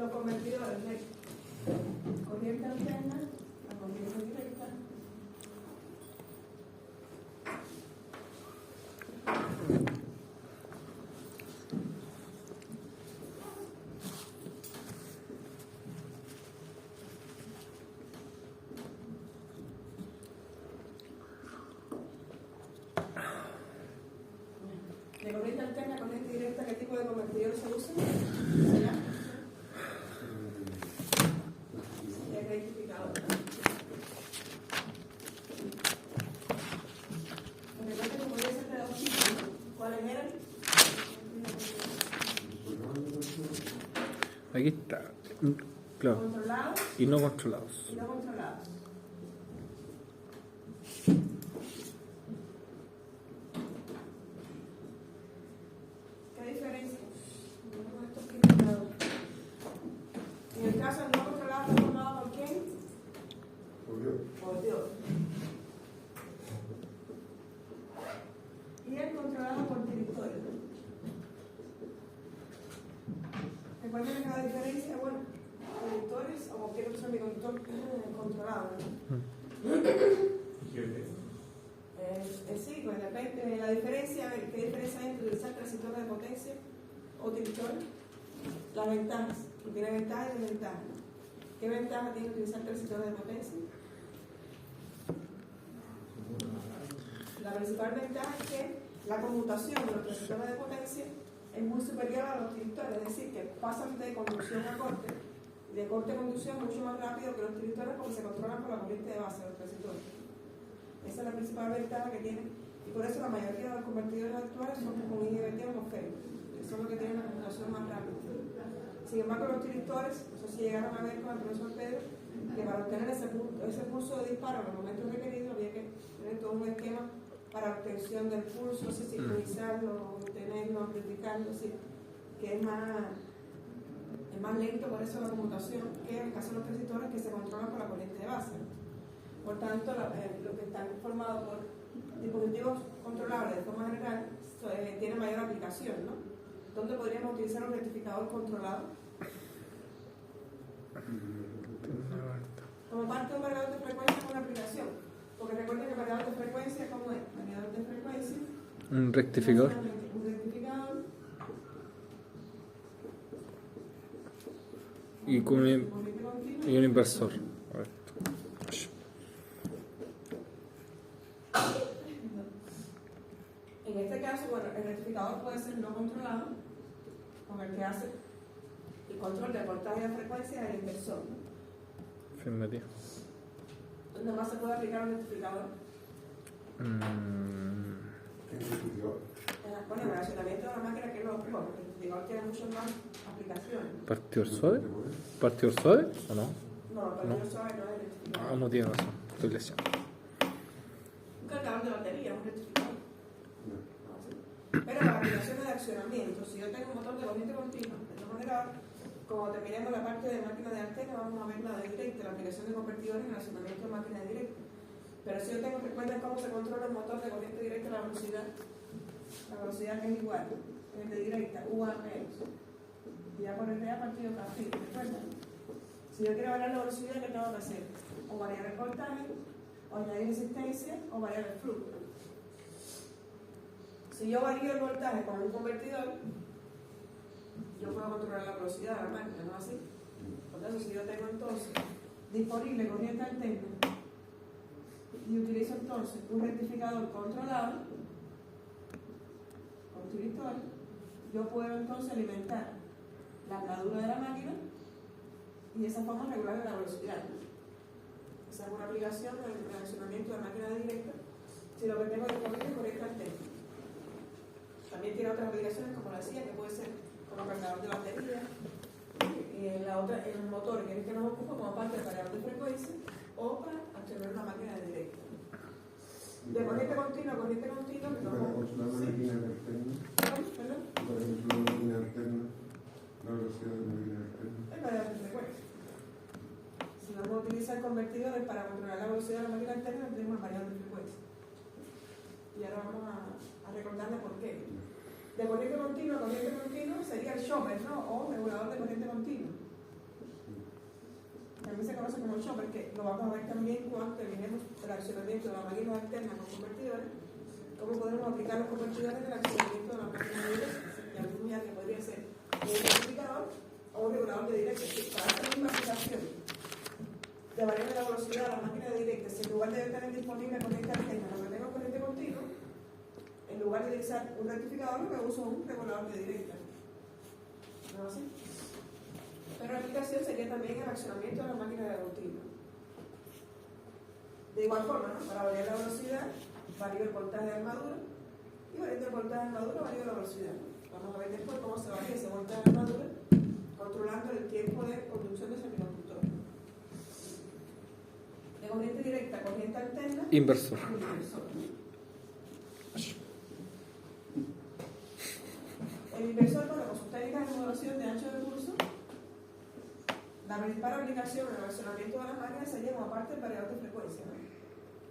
los convertidores de corriente alterna a corriente directa. De corriente alterna a corriente directa, ¿qué tipo de convertidor se usa? El rectificador. Recuerden que podía ser de dos tipos, ¿no? ¿Cuáles eran? Aquí está. Claro. Controlados Y no controlados. y no controlados. ¿Qué diferencia? En el caso del no controlado, ¿está formado por quién? Por Dios. Y el controlado por territorio. Recuerden que la diferencia, bueno, conductores o cualquier otro semiconductor controlado, ¿no? Sí, pues depende. La diferencia, ¿qué diferencia hay entre utilizar transistores de potencia o utilizadores? Las ventajas. Tiene ventajas y desventajas. ¿Qué ventaja tiene utilizar transistores de potencia? La principal ventaja es que la conmutación de los transistores de potencia es muy superior a los tristores, es decir, que pasan de conducción a corte, de corte a conducción mucho más rápido que los tristores porque se controlan por la corriente de base de los transistores. Esa es la principal ventaja que tienen, y por eso la mayoría de los convertidores actuales son con IGBT atmosférico, que son los que tienen la conmutación más rápida. Sin embargo, los tristores, no sé si llegaron a ver con el profesor Pedro, que para obtener ese pulso de disparo en el momento requerido había que tener todo un esquema para la obtención del pulso, sincronizarlo, obtenerlo, amplificarlo, así, que es más lento, por eso la conmutación, que en el caso de los transistores que se controlan por la corriente de base. Por tanto, lo que están formados por dispositivos controlables de forma general tiene mayor aplicación, ¿no? ¿Dónde podríamos utilizar un rectificador controlado? Como parte de un variador de frecuencia con una aplicación. Porque recuerden que el variador de frecuencia, ¿cómo es? Variador de frecuencia. Un rectificador. Un rectificador. Y con un inversor. A ver. En este caso, bueno, el rectificador puede ser no controlado, con el que hace el control de voltaje de frecuencia del inversor, ¿no? Afirmativo. ¿Dónde más se puede aplicar un rectificador? Bueno, el relacionamiento de la máquina, que es lo peor. El rectificador tiene muchas más aplicaciones. ¿Partidor suave? ¿Partidor suave o no? No, el partidor suave no es el rectificador. Ah, no tiene razón. Estoy lesionado. Un cargador de batería es un rectificador. Pero las aplicaciones de accionamiento, si yo tengo un motor de corriente continua, de esta manera, como terminemos la parte de máquina de antena, vamos a ver la de directa, la aplicación de convertidores en relacionamiento de máquina de directa. Pero si yo tengo, recuerden cómo se controla el motor de corriente directa, la velocidad que es igual, corriente directa, U a menos. Y ya por RA partido K, ¿recuerdan? Si yo quiero variar la velocidad, ¿qué tengo que hacer? O variar el voltaje, o añadir resistencia, o variar el flujo. Si yo varío el voltaje con un convertidor, yo puedo controlar la velocidad de la máquina, ¿no así? Por eso, si yo tengo entonces disponible corriente alterna y utilizo entonces un rectificador controlado con tristol, yo puedo entonces alimentar la andadura de la máquina y de esa forma regular la velocidad. Esa es una aplicación del relacionamiento de máquina directa si lo que tengo disponible es corriente alterna. También tiene otras aplicaciones, como decía, que puede ser como cargador de batería, y en la otra, en el motor, que es el que nos ocupa como parte del variador de frecuencia, o para accionar una máquina de directo. De corriente continua a corriente continua, que Para controlar una máquina alterna. ¿Perdón? Para controlar una máquina alterna, la velocidad de una máquina alterna. El variador de frecuencia. Si vamos a utilizar convertidores para controlar la velocidad de la máquina alterna, tenemos el variador de frecuencia. Y ahora vamos a recordarle por qué. De corriente continua a corriente continua sería el shopper, ¿no? O regulador de corriente continua. también se conoce como chopper, que lo vamos a ver también cuando terminemos el accionamiento de la máquina alterna con convertidores, cómo podemos aplicar los convertidores en el accionamiento de la máquina directa, y algún día que podría ser un identificador o un regulador de directa. Para esta misma aplicación de variar la velocidad de la máquina directa, si en lugar de tener disponible corriente alterna, no tengo corriente continua, en lugar de utilizar un rectificador, lo que uso es un regulador de directa. ¿No así? Pero la aplicación sería también el accionamiento de la máquina de continua. De igual forma, ¿no? Para variar la velocidad, varío el voltaje de armadura, y variando el voltaje de armadura, varío la velocidad. Vamos a ver después cómo se varía ese voltaje de armadura, controlando el tiempo de conducción de semiconductor. De corriente directa, corriente alterna, Inversor. inversor. El inversor, bueno, con sus técnicas de modulación de ancho de curso, la principal aplicación en el accionamiento de las máquinas sería como parte del variador de frecuencia, ¿no?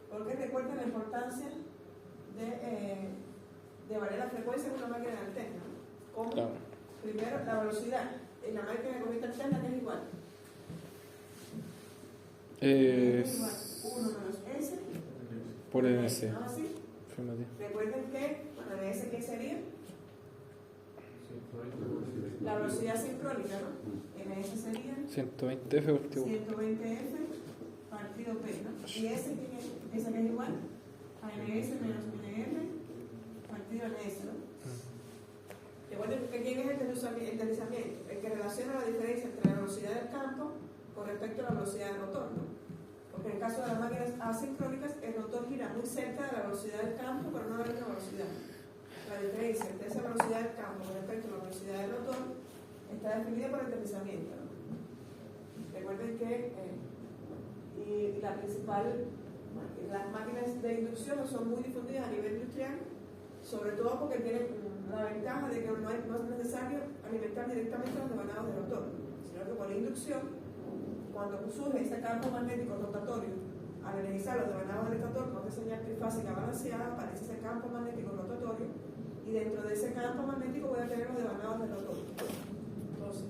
Porque recuerden la importancia de variar la frecuencia en una máquina alterna, ¿no? Como Claro. primero la velocidad en la máquina de corriente alterna, que es igual. Es igual 1 menos S Por NS. ¿no? Así. Afirmativo. Recuerden que, bueno, en S, ¿qué sería? La velocidad sincrónica, ¿no? En S sería 120F partido 120F partido P, ¿no? Y S que es igual a NS menos NR partido NS, ¿no? Recuerden que quién es el deslizamiento, el que relaciona la diferencia entre la velocidad del campo con respecto a la velocidad del rotor, ¿no? Porque en el caso de las máquinas asincrónicas, el rotor gira muy cerca de la velocidad del campo, pero no a la misma velocidad. La diferencia entre esa velocidad del campo con respecto a la velocidad del rotor está definida por el deslizamiento, ¿no? Recuerden que y la principal, las máquinas de inducción son muy difundidas a nivel industrial, sobre todo porque tienen la ventaja de que no es necesario alimentar directamente los devanados del rotor, sino que por inducción, cuando surge ese campo magnético rotatorio, al energizar los devanados del rotor con una señal trifásica balanceada, aparece ese campo magnético rotatorio, y dentro de ese campo magnético voy a tener los devanados del rotor. Entonces,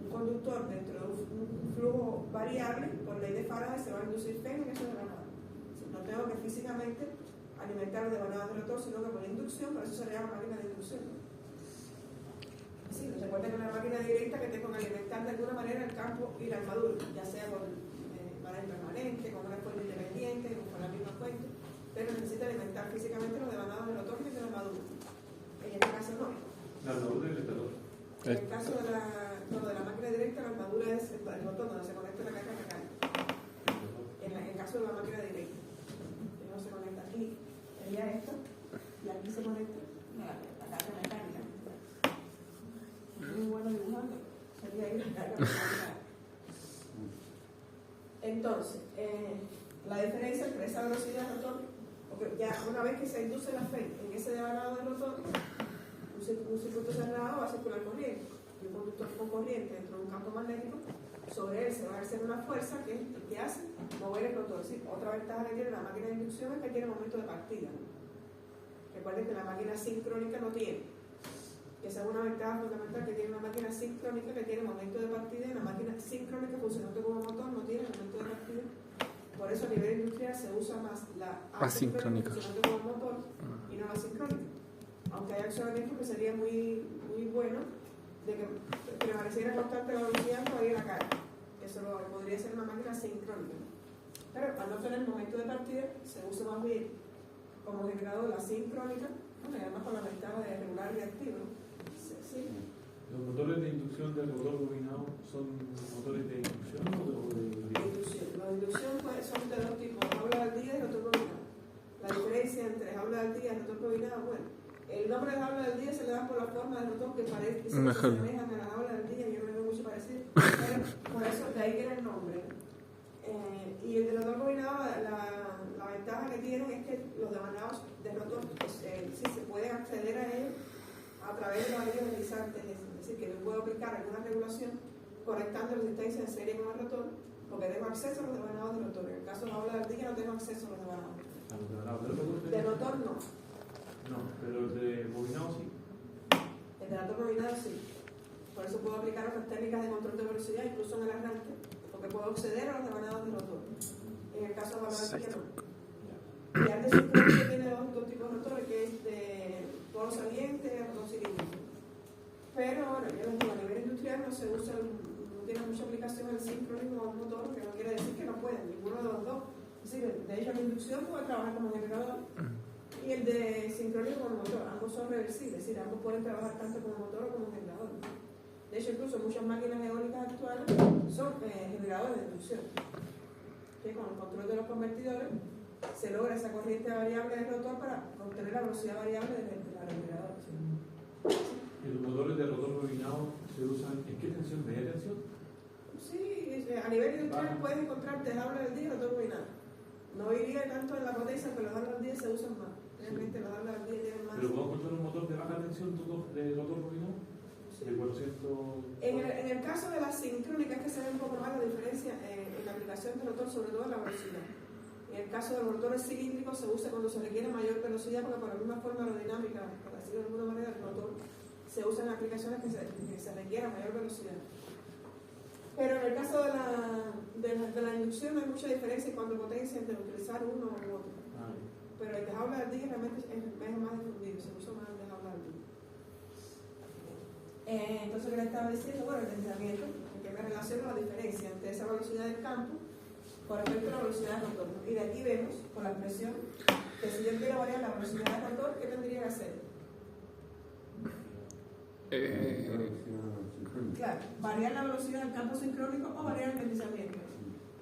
un conductor dentro de un flujo variable, por ley de Faraday, se va a inducir P en esos devanados. No tengo que físicamente alimentar los devanados del rotor, sino que por inducción, por eso se le llama máquina de inducción. Sí, recuerden que una máquina directa que tengo que alimentar de alguna manera el campo y la armadura, ya sea con manera permanente, con una fuente independiente, con la misma fuente, pero necesita alimentar físicamente los devanados del rotor y de la armadura. En este caso no. La armadura del rotor. En el caso de la máquina directa, la armadura es el botón donde se conecta la caja mecánica. En el caso de la máquina directa, que no se conecta aquí, sería esto, y aquí se conecta la caja mecánica. Muy bueno dibujando, sería ahí la caja mecánica. Entonces, la diferencia entre esa velocidad del rotor, porque ya una vez que se induce la fe en ese devanado del rotor, un circuito cerrado va a circular corriente. Un conductor con corriente dentro de un campo magnético, sobre él se va a ejercer una fuerza que es el que hace mover el rotor. ¿Sí? Otra ventaja que tiene la máquina de inducción es que tiene momento de partida, ¿no? Recuerden que la máquina sincrónica no tiene. Esa es una ventaja fundamental que tiene una máquina sincrónica, que tiene momento de partida, y la máquina sincrónica funcionando como motor no tiene momento de partida. Por eso a nivel industrial se usa más la asincrónica funcionando como motor y no la sincrónica. Aunque hay accionamientos que sería muy bueno de que prevaleciera constante la velocidad todavía la carga. Eso podría ser una máquina sincrónica, ¿no? Pero al no tener momento de partida, se usa más bien como generador la sincrónica, ¿no? Y además con la ventaja de regular reactivo, ¿no? Sí. ¿Los motores de inducción del rotor bobinado son motores de inducción o de Inducción. Los de inducción pues, son de dos tipos, jaula al día y rotor bobinado. La diferencia entre jaula al día y rotor bobinado, bueno, el nombre de jaula del día se le da por la forma del rotor que parece que se asemejan a la jaula del día. Yo no le veo mucho parecido, pero por eso de ahí viene el nombre. Y el de rotor bobinado, la ventaja que tienen es que los devanados del rotor sí se pueden acceder a ellos a través de los anillos deslizantes. Es decir, que yo puedo aplicar alguna regulación conectando resistencia en serie con el rotor, porque tengo acceso a los devanados del rotor. En el caso de la jaula del día no tengo acceso a los devanados. Del rotor no. No, pero el de bobinado sí. El de rotor bobinado sí. Por eso puedo aplicar otras técnicas de control de velocidad, incluso en el arranque, porque porque puedo acceder a los devanados del rotor. En el caso de valores que no. Y al decir que tiene dos tipos de rotores, que es de polo saliente y rotor cilíndrico. Pero bueno, ya les digo, a nivel industrial no se usa, no tiene mucha aplicación el sincronismo o el motor, que no quiere decir que no pueden, ninguno de los dos. Es decir, de hecho la inducción puede trabajar como generador y el de sincronismo como motor, ambos son reversibles, es decir, ambos pueden trabajar tanto como motor o como generador. De hecho, incluso muchas máquinas eólicas actuales son generadores de inducción. Que con el control de los convertidores se logra esa corriente variable del rotor para obtener la velocidad variable de la generadora. ¿Y los motores de rotor bobinado se usan en qué tensión? ¿Media tensión? Sí, a nivel industrial puedes encontrar dejable del día y rotor bobinado. No iría tanto en la potencia, pero los dables al día se usan más. Realmente los dables al día tienen más. ¿Pero puedo encontrar un motor de baja tensión de rotor bobinado? Sí. ¿De 400? En el caso de las sincrónicas, que se ve un poco más la diferencia en la aplicación del rotor, sobre todo en la velocidad. En el caso de los rotores cilíndricos se usa cuando se requiere mayor velocidad, porque por la misma forma aerodinámica, por decirlo de alguna manera, el motor se usa en aplicaciones que se requiera mayor velocidad. Pero en el caso de la inducción no hay mucha diferencia en cuanto a potencia entre utilizar uno u otro. Pero el dejable al día realmente es más difundido, se usa más el dejable al día. Entonces, ¿qué le estaba diciendo? Bueno, el deslizamiento, que me relaciona la diferencia entre esa velocidad del campo con respecto a la velocidad del rotor. Y de aquí vemos, con la expresión, que si yo quiero variar la velocidad del rotor, ¿qué tendría que hacer? Claro, variar la velocidad del campo sincrónico o variar el deslizamiento.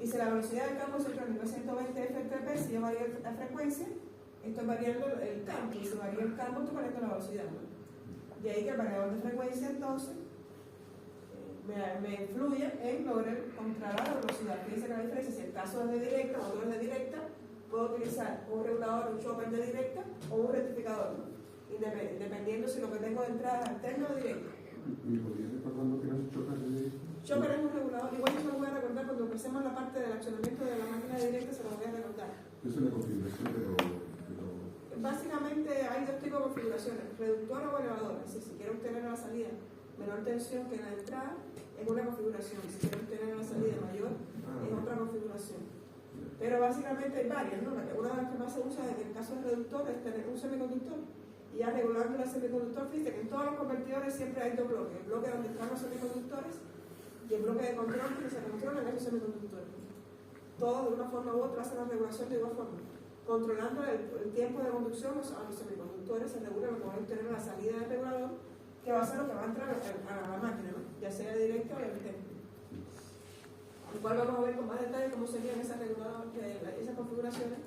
Y si la velocidad del campo sincrónico es 120 F3P, si yo varío la frecuencia, estoy variando el campo. Y si varía el campo, estoy variando la velocidad, ¿no? De ahí que el variador de frecuencia, entonces, me influye en lograr controlar la velocidad. Fíjense que la diferencia, si el caso es de directa, o motor es de directa, puedo utilizar un regulador, un chopper de directa o un rectificador, ¿no? Dependiendo si lo que tengo de entrada es alterna o directa. ¿Me podrías recordar cuándo tienes un chopper de directa? Chopper es un regulador, igual yo se lo voy a recordar cuando empecemos la parte del accionamiento de la máquina de directa, se lo voy a recordar. Eso es la configuración, pero básicamente hay dos tipos de configuraciones, reductora o elevadora. Es decir, si quiero obtener a la salida menor tensión que en la entrada, es una configuración. Si quiero obtener a la salida mayor, es otra configuración. Pero básicamente hay varias, ¿no? Una de las que más se usa en el caso del reductor es tener un semiconductor. Y ya regulando el semiconductor, fíjate que en todos los convertidores siempre hay dos bloques: el bloque donde están los semiconductores y el bloque de control que se controlan esos semiconductores. Todos de una forma u otra hacen la regulación de igual forma. Controlando el tiempo de conducción a los semiconductores, se regula lo que va a obtener la salida del regulador, que va a ser lo que va a entrar a la máquina, ¿no? Ya sea directa o interna. Igual vamos a ver con más detalle cómo serían esas configuraciones.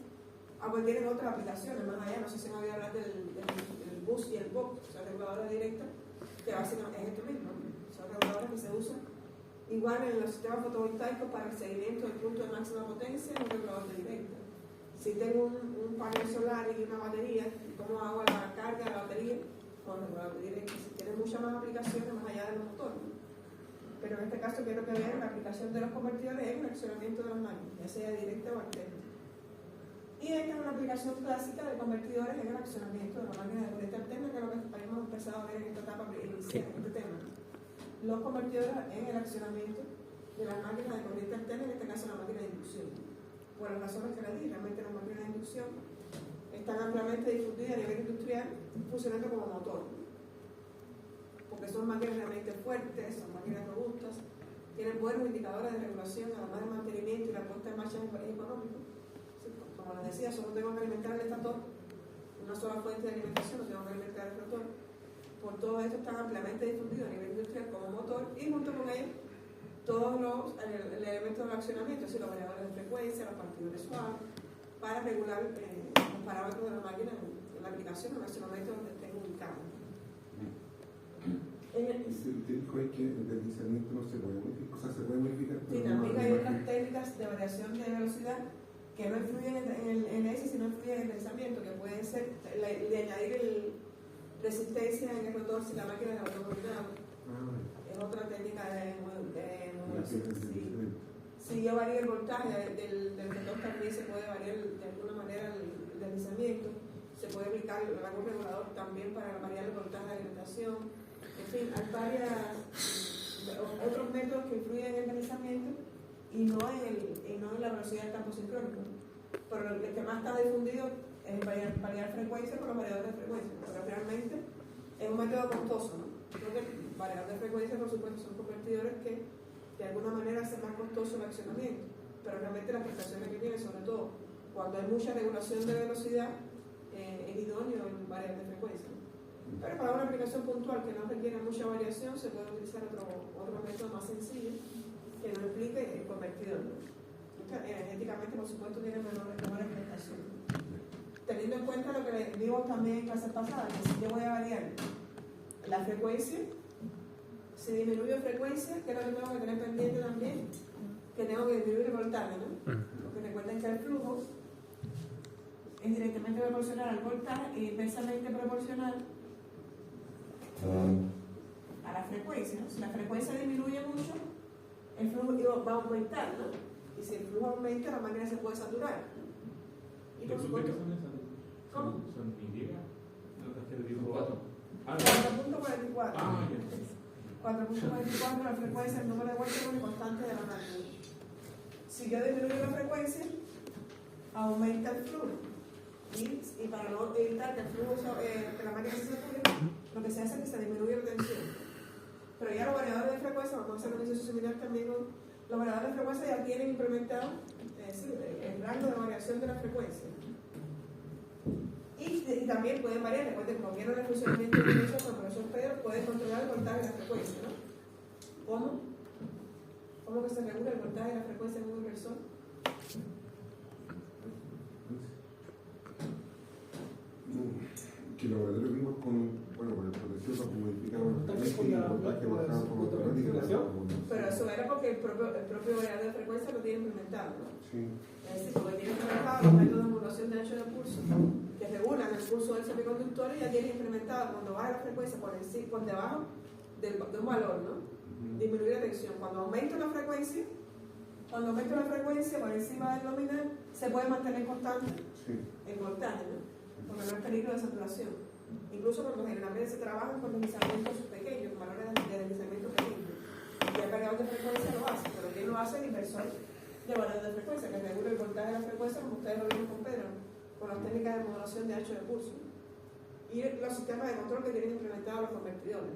Pues tienen otras aplicaciones más allá, no sé si me voy a hablar del bus y el box, o sea, reguladores directos, que básicamente es esto mismo, ¿no? Son reguladores que se usan igual en los sistemas fotovoltaicos para el seguimiento del punto de máxima potencia, en un regulador de directa. Si tengo un panel solar y una batería, ¿cómo hago la carga de la batería? Con el regulador de directa. Si tiene muchas más aplicaciones más allá del motor, ¿no? Pero en este caso quiero que vean la aplicación de los convertidores en el accionamiento de las máquinas, ya sea directa o alterna. Y esta es una aplicación clásica de convertidores en el accionamiento de la máquina de corriente alterna, que es lo que hemos empezado a ver en esta etapa inicial, en este tema. Los convertidores en el accionamiento de las máquinas de corriente alterna, en este caso la máquina de inducción. Por las razones que les di, realmente las máquinas de inducción están ampliamente difundidas a nivel industrial, funcionando como motor. Porque son máquinas realmente fuertes, son máquinas robustas, tienen buenos indicadores de regulación, además de mantenimiento y la puesta en marcha es económico. Como les decía, solo tengo que alimentar el estator, una sola fuente de alimentación, no tengo que alimentar el rotor. Por todo esto están ampliamente difundidos a nivel industrial como motor, y junto con ellos todos los elementos del accionamiento, así los variadores de frecuencia, los partidores suaves, para regular los parámetros de la máquina en la aplicación, en el accionamiento donde estén ubicados. el técnico es que el deslizamiento no se puede modificar, o sea, se puede modificar, pero Sí, también hay otras técnicas de variación de velocidad que no influyen en ese, sino influyen en el deslizamiento, que pueden ser de añadir resistencia en el rotor si la máquina es autocoordinada. Es otra técnica de modulación. Si yo varío el voltaje del rotor, también se puede variar de alguna manera el deslizamiento. Se puede aplicar el rango regulador también para variar el voltaje de alimentación. En fin, hay otros métodos que influyen en el deslizamiento y no en la velocidad del campo sincrónico. Pero el que más está difundido es variar frecuencia con los variadores de frecuencia, pero realmente es un método costoso, ¿no? Creo que el variador de frecuencia, por supuesto, son convertidores que de alguna manera hacen más costoso el accionamiento, pero realmente las prestaciones que tiene, sobre todo cuando hay mucha regulación de velocidad, es idóneo el variador de frecuencia. Pero para una aplicación puntual que no requiera mucha variación, se puede utilizar otro método más sencillo que no implique el convertidor, ¿no? Energéticamente, por supuesto, tiene menores prestaciones. Teniendo en cuenta lo que les digo también en clases pasadas, que si yo voy a variar la frecuencia, si disminuyo frecuencia, que es lo que tengo que tener pendiente también, que tengo que disminuir el voltaje, ¿no? Porque recuerden que el flujo es directamente proporcional al voltaje y inversamente proporcional a la frecuencia, ¿no? Si la frecuencia disminuye mucho, el flujo va a aumentar, ¿no? Y si el flujo aumenta, la máquina se puede saturar, ¿no? Y por supuesto, ¿cómo? ¿Son Y? ¿Las que le digo 4? 4.44. Ah, 4.44 la frecuencia, el número de vueltas con el constante de la máquina. Si yo disminuyo la frecuencia, aumenta el flujo. Y para no evitar que el flujo, que la máquina se sature, lo que se hace es que se disminuye la tensión. Pero ya los variadores de frecuencia, vamos a hacer un ejercicio similar también con los variadores de frecuencia, ya tienen implementado el rango de variación de la frecuencia. Y también pueden variar, recuerden, como vieron el funcionamiento del inversor con el profesor Pedro, pueden controlar el voltaje de la frecuencia, ¿no? ¿Cómo? ¿Cómo que se regula el voltaje de la frecuencia en un inversor? Que los valores vimos con el potenciómetro para modificar el voltaje bajado por automática. Pero eso era porque el propio variador de frecuencia lo tiene implementado, ¿no? Sí. Es decir, porque tiene implementado los métodos de modulación de ancho de pulso que regulan el pulso del semiconductor y ya tiene implementado cuando baja la frecuencia por debajo de un valor, ¿no? Disminuir la tensión. Cuando aumenta la frecuencia por encima del nominal, se puede mantener constante el voltaje, ¿no? Porque no hay peligro de saturación. Incluso cuando generalmente se trabajan con deslizamientos pequeños, valores de deslizamiento pequeños. Y el variador de frecuencia lo hace, pero ¿quién lo hace? El inversor de valor de frecuencia, que regula el voltaje de la frecuencia, como ustedes lo vieron con Pedro, con las técnicas de modulación de ancho de pulso. Y los sistemas de control que tienen implementados los convertidores,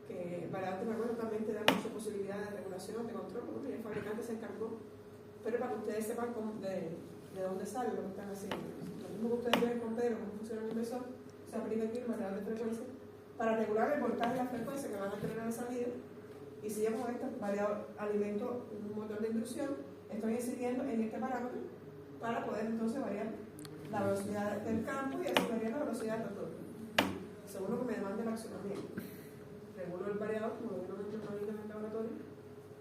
que el variador de frecuencia también te da muchas posibilidades de regulación, de control, porque el fabricante se encargó, pero para que ustedes sepan de dónde sale lo que están haciendo. Lo mismo que ustedes ven con Pedro, cómo funciona el inversor, se aplica aquí el variador de frecuencia para regular el voltaje de la frecuencia que van a tener a la salida. Y si yo con este variador alimento un motor de inducción, estoy incidiendo en este parámetro para poder entonces variar la velocidad del campo y así variar la velocidad del rotor, según lo que me demande el accionamiento. Regulo el variador, como lo vieron en el laboratorio,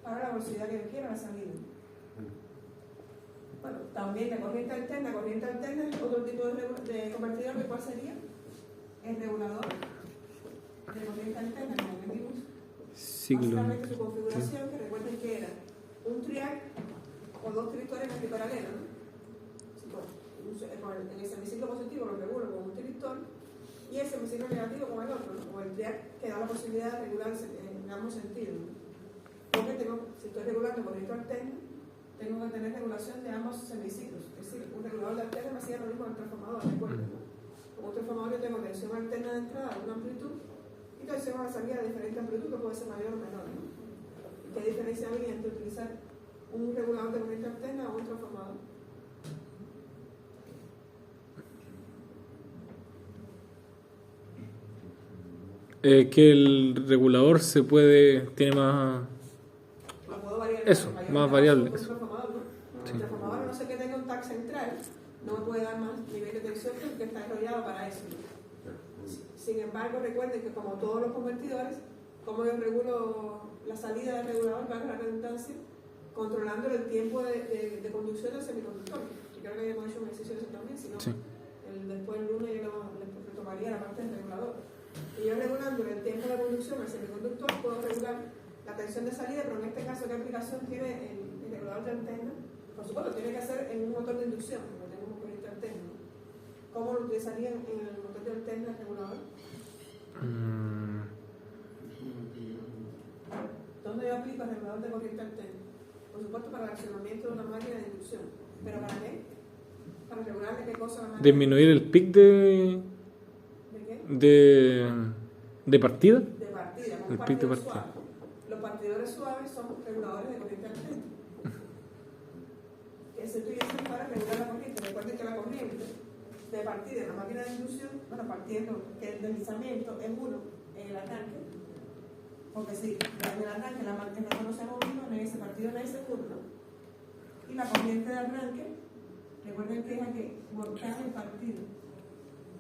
para la velocidad que yo quiera la salida. Bueno, también la corriente alterna es otro tipo de convertidor, ¿cuál sería? El regulador de corriente alterna, como que vimos. Básicamente su configuración, que recuerden que era un triac o dos tristores antiparalelos, ¿no? En el semiciclo positivo lo regulo con un tractor y el semiciclo negativo con el otro, ¿no? O el triac que da la posibilidad de regularse en ambos sentidos, ¿no? Porque si estoy regulando corriente alterna, tengo que tener regulación de ambos semiciclos. Es decir, un regulador de alterna me hacía lo mismo que el transformador, recuerden, ¿no? Como un transformador yo tengo tensión alterna de entrada a una amplitud y tensión a la salida de diferente amplitud que puede ser mayor o menor, ¿no? ¿Qué diferencia habría entre utilizar un regulador de corriente alterna o un transformador? Que el regulador tiene más... Lo puedo variar más variable. El transformador, ¿no? El transformador, a no ser que tenga un TAC central, no me puede dar más nivel de tensión que está desarrollado para eso, ¿no? Sin embargo, recuerden que como todos los convertidores, como yo regulo la salida del regulador, valga la redundancia, controlando el tiempo de conducción del semiconductor. Yo creo que habíamos hecho un ejercicio de eso también, si no, después el lunes yo les retomaría la parte del regulador. Y yo regulando el tiempo de conducción del semiconductor puedo regular la tensión de salida, pero en este caso, ¿qué aplicación tiene el regulador de antena? Por supuesto, tiene que hacer en un motor de inducción, porque tenemos corriente alterna, ¿no? ¿Cómo lo utilizaría en el motor de alterna el regulador? ¿Dónde yo aplico el regulador de corriente alterna? por supuesto para el accionamiento de una máquina de inducción. ¿Pero para qué? Para regular de qué cosa la máquina. Disminuir el pic de ¿De qué? de partida. De partida, El un pic de partidor partida. suave. Los partidores suaves son reguladores de corriente alterna. Que se utilizan para regular la corriente. Recuerden que la corriente de partida en la máquina de inducción, bueno, partiendo que el deslizamiento es 1 en el arranque, porque si en el arranque la máquina no se ha movido, en ese partido en ese 1, ¿no? Y la corriente de arranque, recuerden que es la que voltea el partido,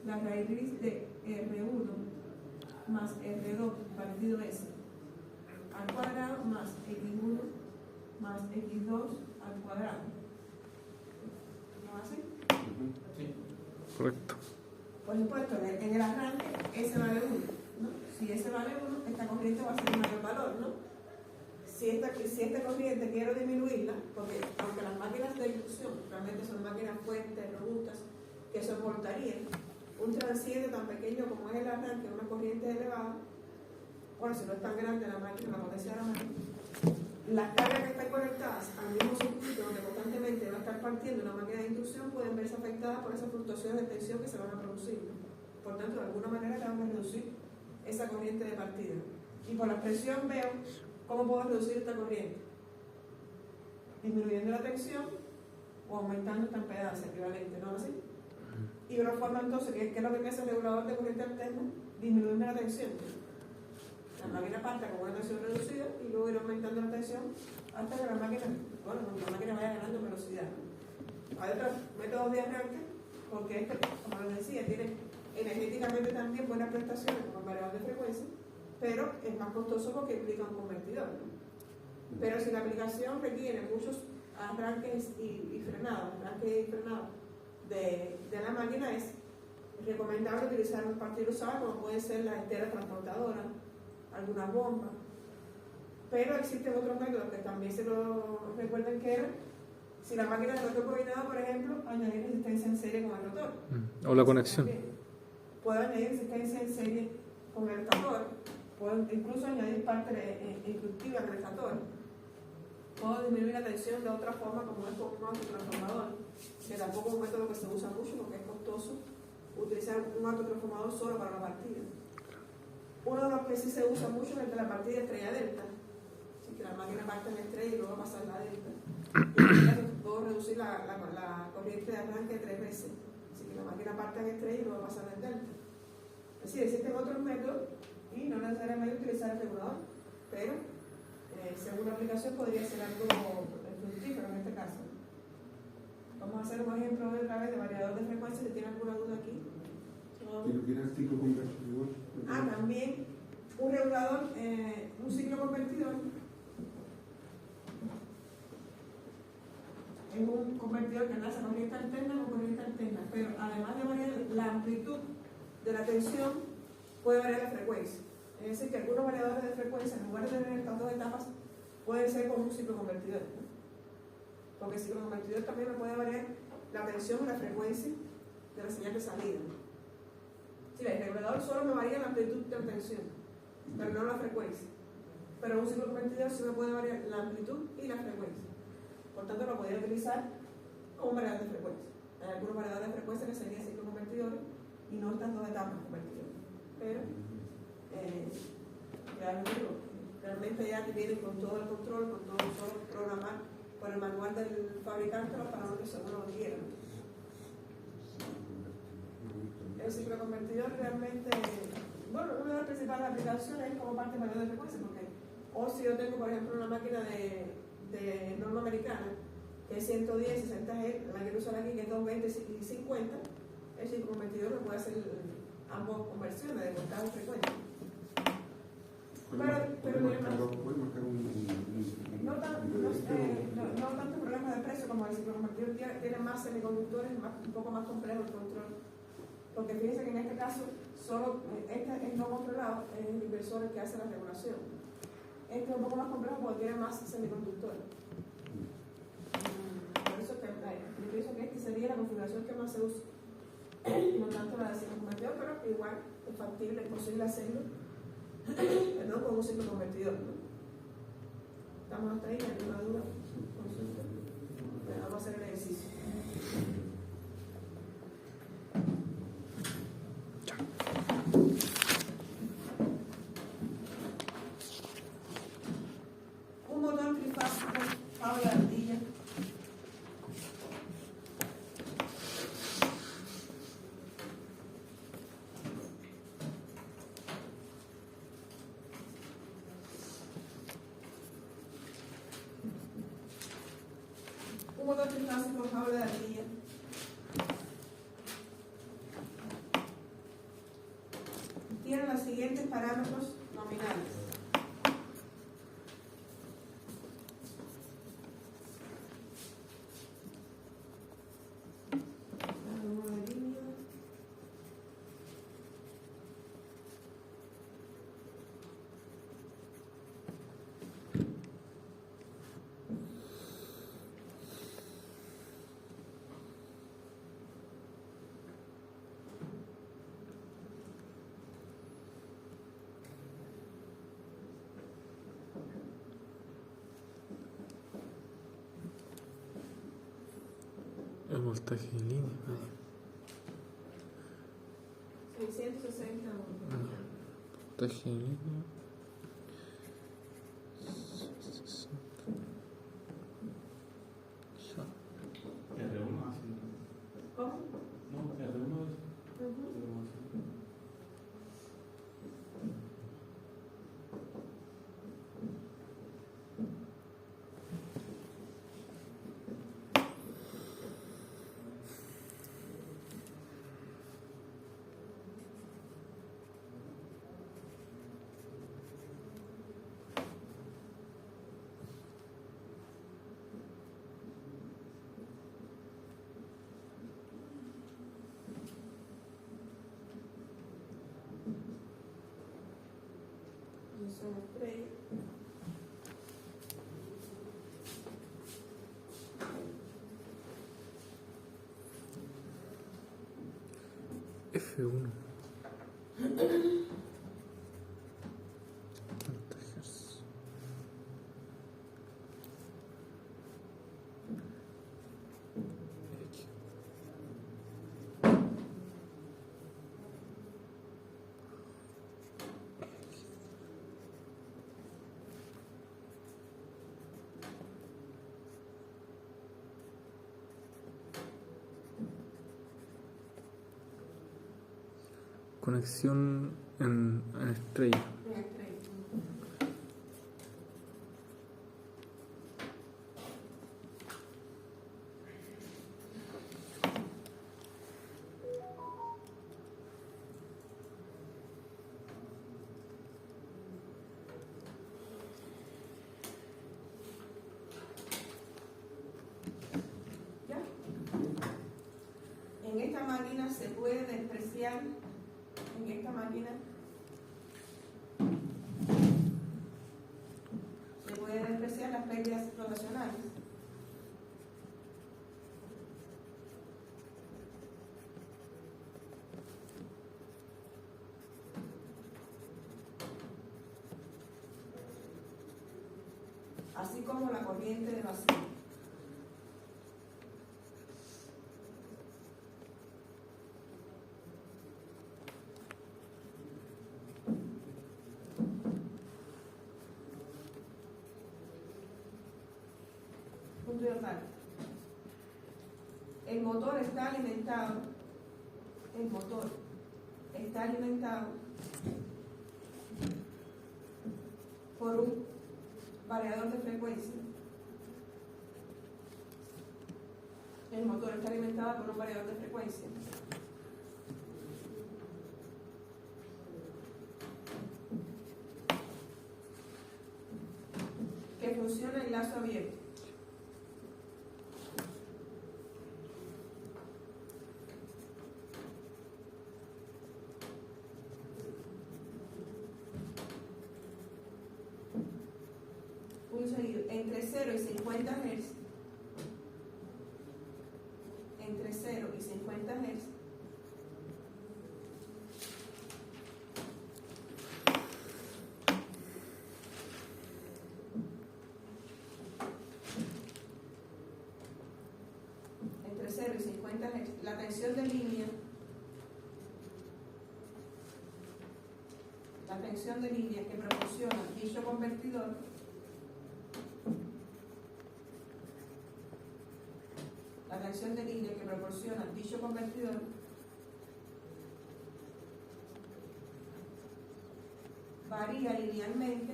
la raíz de R1 más R2 partido S al cuadrado más X1 más X2 al cuadrado. ¿No así? Sí. Correcto. Por supuesto, en el arranque S vale 1, ¿no? Si S vale 1, esta corriente va a ser un mayor valor, ¿no? Si esta corriente quiero disminuirla, porque aunque las máquinas de inducción realmente son máquinas fuertes, robustas, que soportarían un transiente tan pequeño como es el arranque, una corriente elevada, bueno, si no es tan grande la máquina, la potencia de la máquina, las cargas que están conectadas al mismo circuito donde constantemente va a estar partiendo una máquina de inducción pueden verse afectadas por esas fluctuaciones de tensión que se van a producir. Por tanto, de alguna manera tenemos que reducir esa corriente de partida. Y por la presión veo cómo puedo reducir esta corriente. Disminuyendo la tensión o aumentando esta impedancia equivalente, ¿no así? Y una forma entonces, ¿qué es lo que hace el regulador de corriente alterna? Disminuyendo la tensión. La máquina parte con una tensión reducida y luego ir aumentando la tensión hasta que la máquina vaya ganando velocidad. Hay otros métodos de arranque, porque este, como les decía, tiene energéticamente también buenas prestaciones como el variador de frecuencia, pero es más costoso porque implica un convertidor, ¿no? Pero si la aplicación requiere muchos arranques y frenados, de la máquina, es recomendable utilizar un partido usado como puede ser la estera transportadora, algunas bombas, pero existen otros métodos que también se lo recuerden que eran, si la máquina de rotor combinado, por ejemplo, añadir resistencia en serie con el rotor. O la conexión. Puedo añadir resistencia en serie con el estator, puedo incluso añadir parte inductiva en el estator, puedo disminuir la tensión de otra forma como es con un autotransformador, que tampoco es un método que se usa mucho porque es costoso utilizar un autotransformador solo para la partida. Uno de los que sí se usa mucho es el de la partida estrella-delta, así que la máquina parte en estrella y luego pasa a la delta. Y puedo reducir la corriente de arranque 3 veces, así que la máquina parte en estrella y luego pasa en delta. Es decir, existen otros métodos y no necesariamente utilizar el regulador, pero según la aplicación podría ser algo fructífero en este caso. Vamos a hacer un ejemplo otra vez de variador de frecuencia, si tiene alguna duda aquí. ¿Tienes ciclo convertidor? También un regulador, un ciclo convertidor, es un convertidor que nace corriente alterna o corriente alterna, pero además de variar la amplitud de la tensión, puede variar la frecuencia. Es decir, que algunos variadores de frecuencia, en lugar de tener estas dos etapas, pueden ser como un ciclo convertidor, ¿no? Porque el ciclo convertidor también me puede variar la tensión y la frecuencia de la señal de salida. Sí, el regulador solo me varía la amplitud de la tensión, pero no la frecuencia. Pero un ciclo convertidor sí me puede variar la amplitud y la frecuencia. Por tanto, lo podría utilizar como un variador de frecuencia. Hay algunos variadores de frecuencia que serían ciclo convertidores y no estas dos etapas convertidores. Pero realmente ya que vienen con todo el control, con todo solo programar por el manual del fabricante los parámetros según lo quieran. El ciclo convertidor realmente, bueno, una de las principales aplicaciones es como parte mayor de frecuencia, porque o si yo tengo, por ejemplo, una máquina de norma americana que es 110, 60 Hz, la quiero usar aquí que es 220 y 50, el ciclo convertidor me puede hacer ambas conversiones de voltaje y frecuencia. Pero no tanto problemas de precio como el ciclo convertidor tiene más semiconductores, un poco más complejo el control. Porque fíjense que en este caso, solo este es no controlado, es el inversor el que hace la regulación. Este es un poco más complejo porque tiene más semiconductores. Por eso que yo pienso que esta sería la configuración que más se usa. No tanto la de ciclo convertidor, pero igual es factible, es posible hacerlo con un ciclo convertidor, ¿no? estamos hasta ahí, hay una duda, consulta. Bueno, vamos a hacer el ejercicio. Un motor trifásico, Pablo de Ardilla. Un motor trifásico, Pablo de Ardilla. Tiene los siguientes parámetros nominales. El voltaje en línea. 660 Voltaje en línea. R1 así. ¿Cómo? No, R1 es. Son estrellas. F1. Voltajes. X. Conexión en estrella. En estrella. ¿Ya? En esta máquina se puede despreciar, en esta máquina se puede despreciar las pérdidas rotacionales. Así como la corriente de vacío. Punto y aparte. El motor está alimentado por un variador de frecuencia. El motor está alimentado por un variador de frecuencia. Que funciona en lazo abierto. Un sonido entre 0 y 50 Hz. Entre 0 y 50 Hz. 50 Hz. La tensión de línea que proporciona dicho convertidor varía linealmente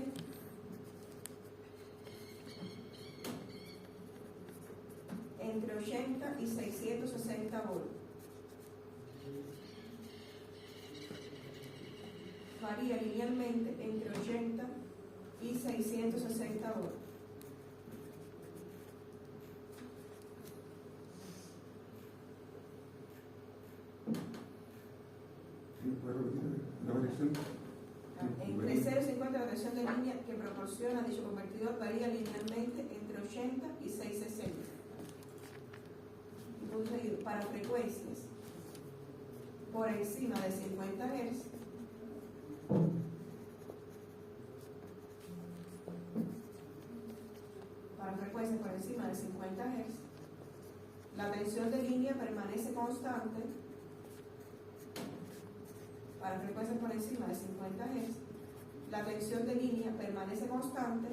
entre 80 y 660 volts. Varía linealmente entre 80 y 660 volts. ¿Puedes repetir la variación? Entre 0 y 50 la tensión de línea que proporciona dicho convertidor varía linealmente entre 80 y 660. Punto seguido, para frecuencias por encima de 50 Hz, la tensión de línea permanece constante. Para frecuencias por encima de 50 Hz, la tensión de línea permanece constante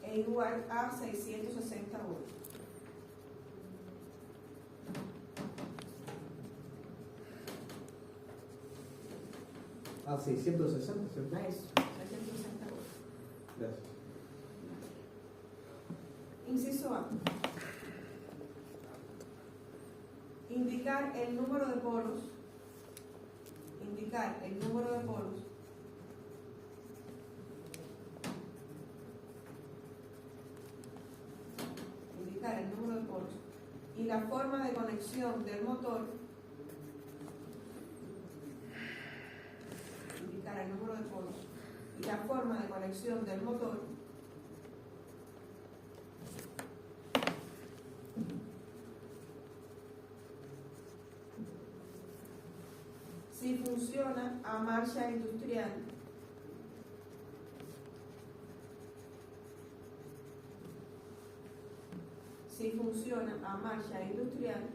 e igual a 660 volts. A 660, ¿cierto? A eso, 660 volts. Gracias. Inciso A. Indicar el número de polos. Indicar el número de polos y la forma de conexión del motor. Indicar el número de polos y la forma de conexión del motor si funciona a marcha industrial. Si funciona a marcha industrial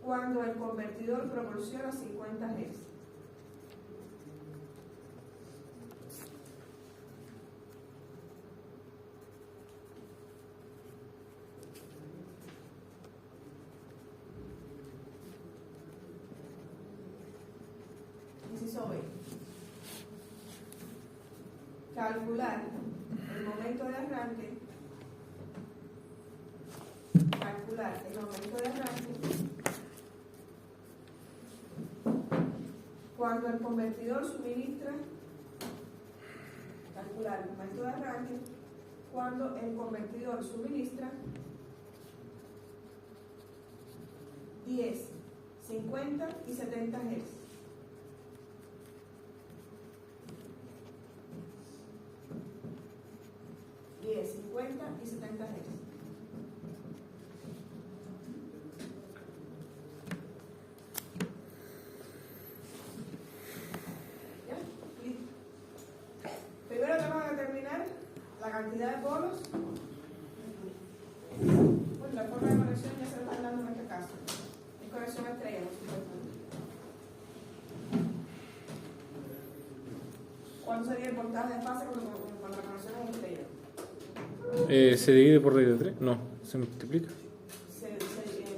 cuando el convertidor proporciona 50 Hz. Inciso B. Calcular el momento de arranque. Calcular el momento de arranque cuando el convertidor suministra. Calcular el momento de arranque cuando el convertidor suministra 10, 50 y 70 Hz. 50 y 70 Hz. ¿Ya? Listo. Primero tenemos que determinar la cantidad de polos. Bueno, la forma de conexión ya se lo están dando en este caso. Es conexión estrella, por supuesto. ¿Cuánto sería el voltaje de fase cuando la conexión es estrella? ¿Se divide por raíz de 3? No, se multiplica. El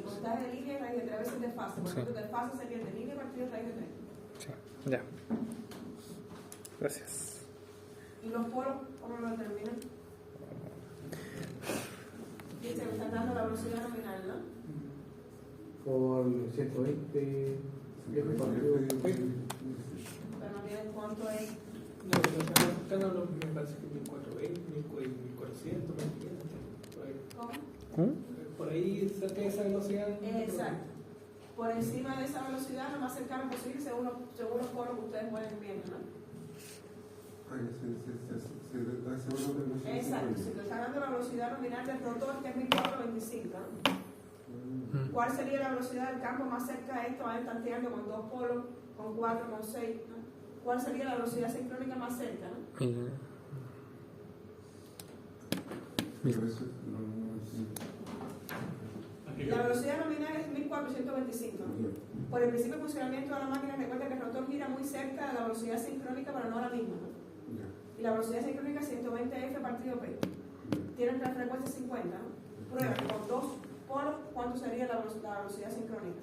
voltaje de línea y raíz de 3 veces de fase. Por ejemplo, de fase sería el de línea partido raíz de 3. Sí, ya. Gracias. ¿Y los polos cómo lo determinan? Dice, me están dando la velocidad nominal, ¿no? Por 120. Pero no tienen cuánto es. No, acá no, me parece que 1420, 1400, 1500. Por ahí. ¿Cómo? Por ahí cerca de esa velocidad. Exacto. Por encima de esa velocidad, lo más cercano posible, según los polos que ustedes pueden ver, ¿no? Exacto. Si te está dando la velocidad nominal del rotor, que es 1425, ¿no? ¿Cuál sería la velocidad del campo más cerca de esto? Van tanteando con 2 polos, con 4, con 6, ¿no? cuál sería la velocidad sincrónica más cerca, ¿no? Pero eso no es- La velocidad nominal es 1425. ¿No? Por el principio de funcionamiento de la máquina, recuerda que el rotor gira muy cerca de la velocidad sincrónica, pero no a la misma, ¿no? Ya. Y la velocidad sincrónica es 120F partido P. Tienen la frecuencia 50, ¿no? Prueba que con 2 polos, ¿cuánto sería la velocidad sincrónica?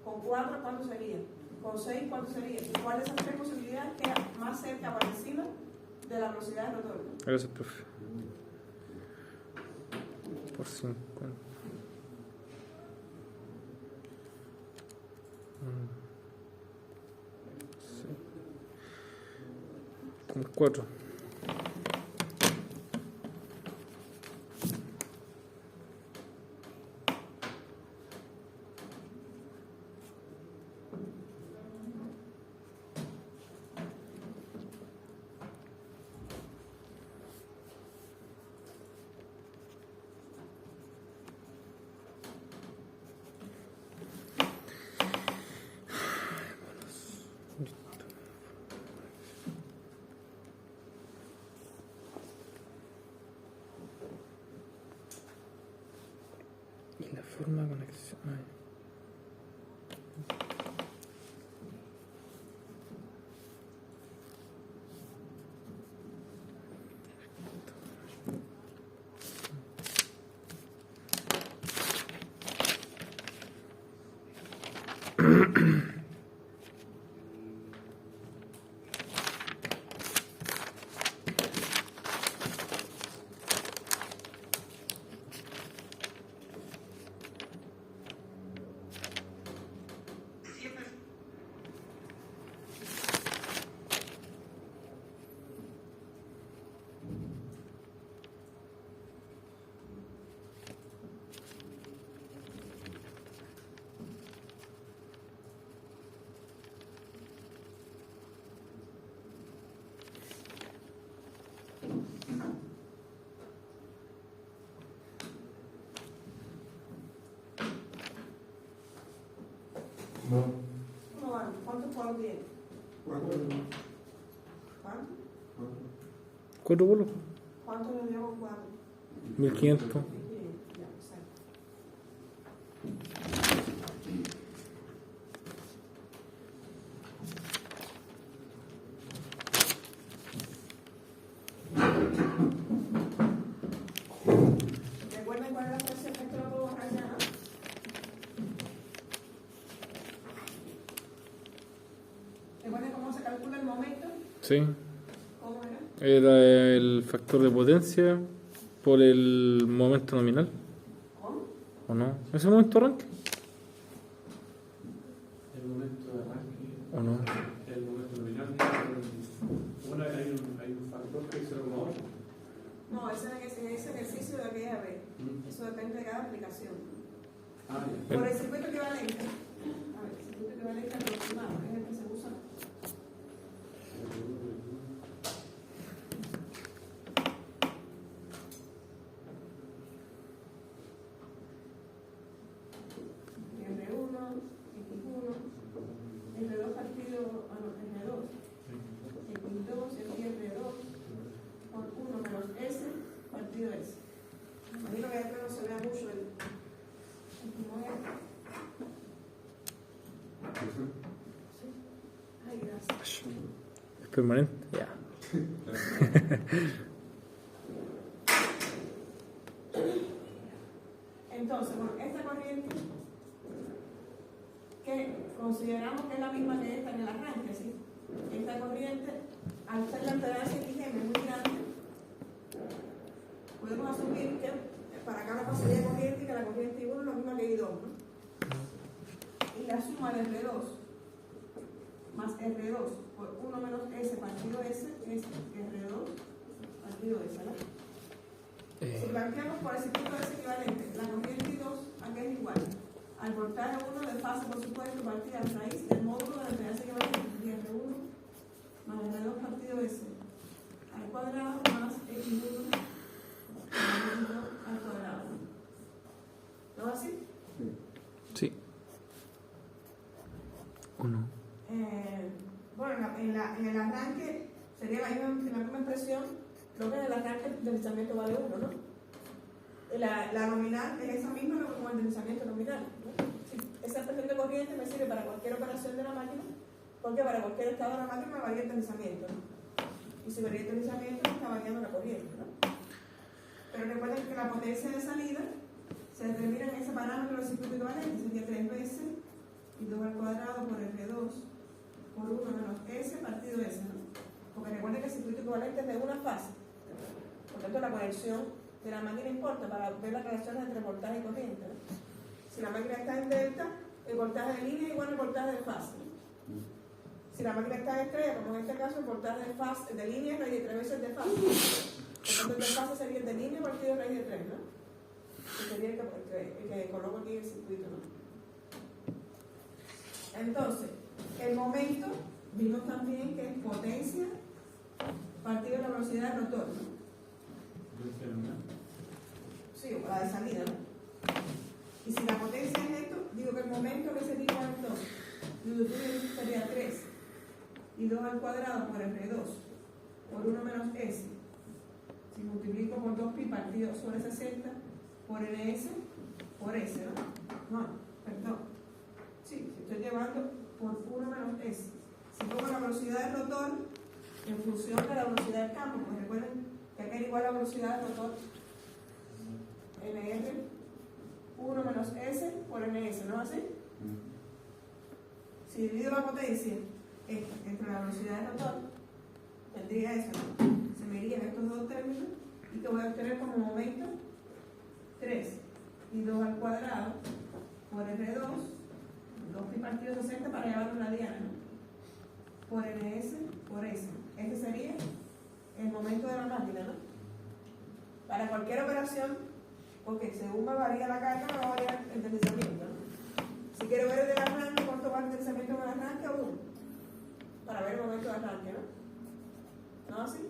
Con 4, ¿cuánto sería? Con 6, ¿cuánto sería? ¿Y cuál de esas tres posibilidades queda más cerca por encima de la velocidad del rotor? ¿No? Gracias, profe. Por 50. Sí. Con 4. Y la forma de conexión. Ay. No. ¿Cómo van? ¿Cuántos polos tiene? ¿Cuánto? ¿Cuánto? 4 bolos. ¿Cuánto le dio con 4? 1500. Ya, exacto. ¿Recuerdan cuál es la expresión? Esto lo puedo borrar ya, ¿no? ¿Recuerdan cómo se calcula el momento? Sí. ¿Cómo era? Era el factor de potencia por el momento nominal. ¿Cómo? ¿O no? ¿Ese momento arranque? El momento de arranque, ¿O no? el momento nominal, hay un factor que es 0,8. No, ese ejercicio de aquella vez. Eso depende de cada aplicación. Ah, ya. Por el circuito equivalente. A ver, el circuito equivalente aproximado, es el que se usa. R1, X1, R2 partido, R2, X2, y R2, por 1 menos S partido S. Imagino que acá no se vea mucho el Ay, gracias. ¿Es permanente? Ya. Entonces, bueno, esta corriente que consideramos que es la misma que esta en el arranque, ¿sí? Esta corriente, al ser la impedancia XM muy grande, podemos asumir que para cada pasaría corriente y que la corriente I1 es la misma que I2, ¿no? Y la suma de R2 más R2 por 1 menos S partido S es R2 partido S, ¿no? Si planteamos por el circuito S equivalente, la corriente I2 aquí es igual. Al cortar R1 de fase, por supuesto, partida de raíz del módulo de la impedancia equivalente de R1 más R2 partido S al cuadrado más X1 al cuadrado. ¿No es así? Sí. ¿O no? Bueno, bueno, en el arranque sería la misma expresión, lo que en el arranque el deslizamiento vale 1, ¿no? La nominal es esa misma como el deslizamiento nominal, ¿no? Si esa expresión de corriente me sirve para cualquier operación de la máquina, porque para cualquier estado de la máquina me varía el deslizamiento, ¿no? Y si varía el deslizamiento, me está variando la corriente, ¿no? Pero recuerden que la potencia de salida se determina en ese parámetro del circuito equivalente, sería 3 veces y 2 al cuadrado por R2 por 1 menos S partido S, ¿no? Porque recuerden que el circuito equivalente es de una fase. Por tanto, la conexión de la máquina importa para ver las relaciones entre voltaje y corriente, ¿no? Si la máquina está en delta, el voltaje de línea es igual al voltaje de fase, ¿no? Si la máquina está en estrella, como en este caso, el voltaje de línea es raíz de 3 veces de fase. Por tanto, el de fase sería el de línea partido raíz de 3, ¿no? Que sería el que coloco aquí en el circuito, ¿no? Entonces, el momento, vimos también que es potencia partido de la velocidad del rotor, ¿no? Sí, o la de salida, ¿no? Y si la potencia es esto, digo que el momento que sería igual entonces, sería 3 y 2 al cuadrado por R2 por 1 menos S. Si multiplico por 2pi partido sobre 60 por NS por S, ¿no? No, perdón. Sí, estoy llevando por 1 menos S. Si pongo la velocidad del rotor en función de la velocidad del campo, pues recuerden que acá es igual a la velocidad del rotor NR 1 menos S por NS, ¿no? ¿Así? Si divido la potencia entre la velocidad del rotor, tendría eso, ¿no? Se me irían estos dos términos y que voy a obtener como momento 3 y 2 al cuadrado por R2, 2pi partido 60 para llevarlo a la diana, ¿no? Por NS por S. Este sería el momento de la máquina, ¿no? Para cualquier operación, porque según me varía la carga, me va a variar el deslizamiento, ¿no? Si quiero ver el del arranque, ¿cuánto va el deslizamiento del arranque? 1. Para ver el momento de arranque, ¿no? ¿No así?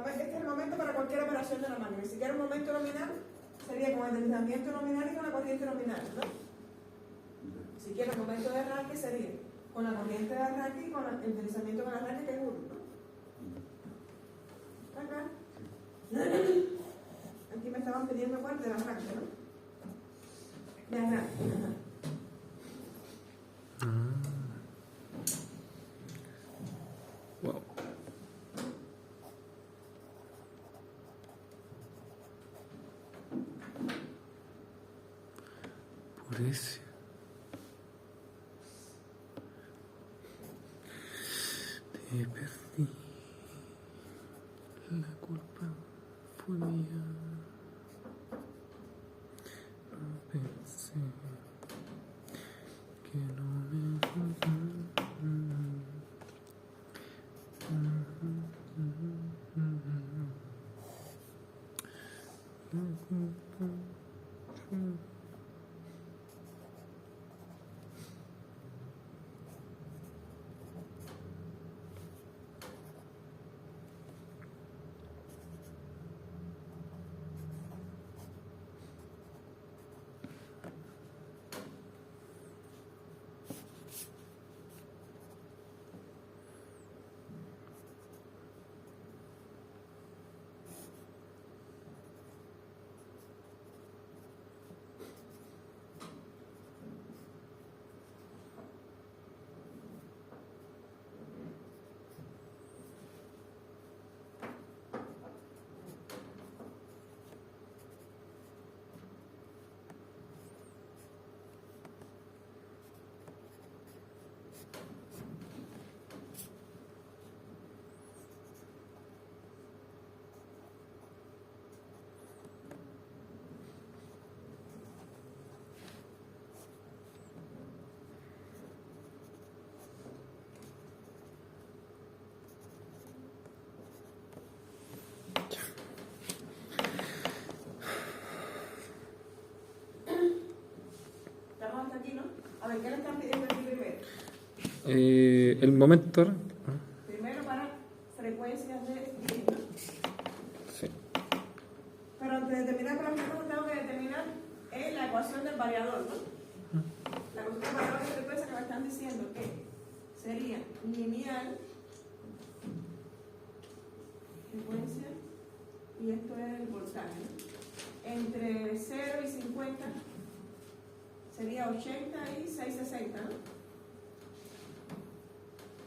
Este es el momento para cualquier operación de la máquina. Si quiero un momento nominal, sería con el deslizamiento nominal y con la corriente nominal, ¿no? Si quiero el momento de arranque, sería con la corriente de arranque y con el deslizamiento con arranque, que es 1, ¿no? Acá. Aquí me estaban pidiendo cuál del arranque, ¿no? De arranque. Wow. Por ese. Te perdí. La culpa fue mía. No pensé que no me... A ver, ¿qué le están pidiendo aquí primero? El momento. Primero para frecuencias de directo. Sí. Pero antes de determinar para ejemplo, tengo que determinar la ecuación del variador, ¿no? La consulta de variables de frecuencia que me están diciendo que sería lineal, frecuencia, y esto es el voltaje. Entre 0 y 50 sería 80 y 660, ¿no?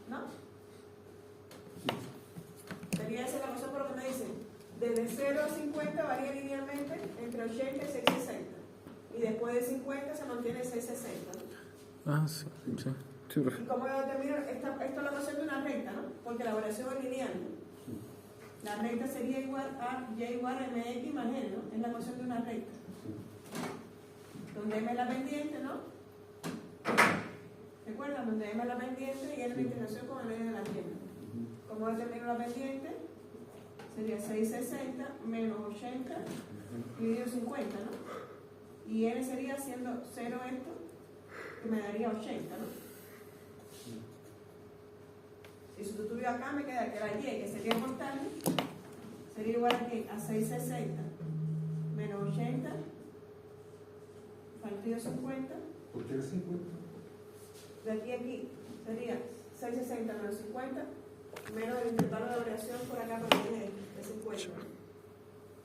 ¿No? Sería esa la razón por lo que me dicen. Desde 0 a 50 varía linealmente entre 80 y 660. Y después de 50 se mantiene 660, ¿no? Ah, sí, sí. Sí, profe. ¿Y cómo yo determino? Esto es la noción de una recta, ¿no? Porque la variación es lineal, ¿no? La recta sería igual a y igual a mx más n, ¿no? Es la noción de una recta. Donde m es la pendiente, ¿no? ¿Recuerdan? Donde m es la pendiente y n es la inclinación con el medio de la pierna. ¿Cómo determino la pendiente? Sería 660 menos 80 dividido 50, ¿no? Y n sería haciendo 0 esto, que me daría 80, ¿no? Si sustituyo acá me queda que la y, que sería el voltaje, sería igual aquí a 660 menos 80 partido 50. ¿Por qué el 50? De aquí a aquí sería 660 menos 50 menos el intervalo de variación por acá porque es 50.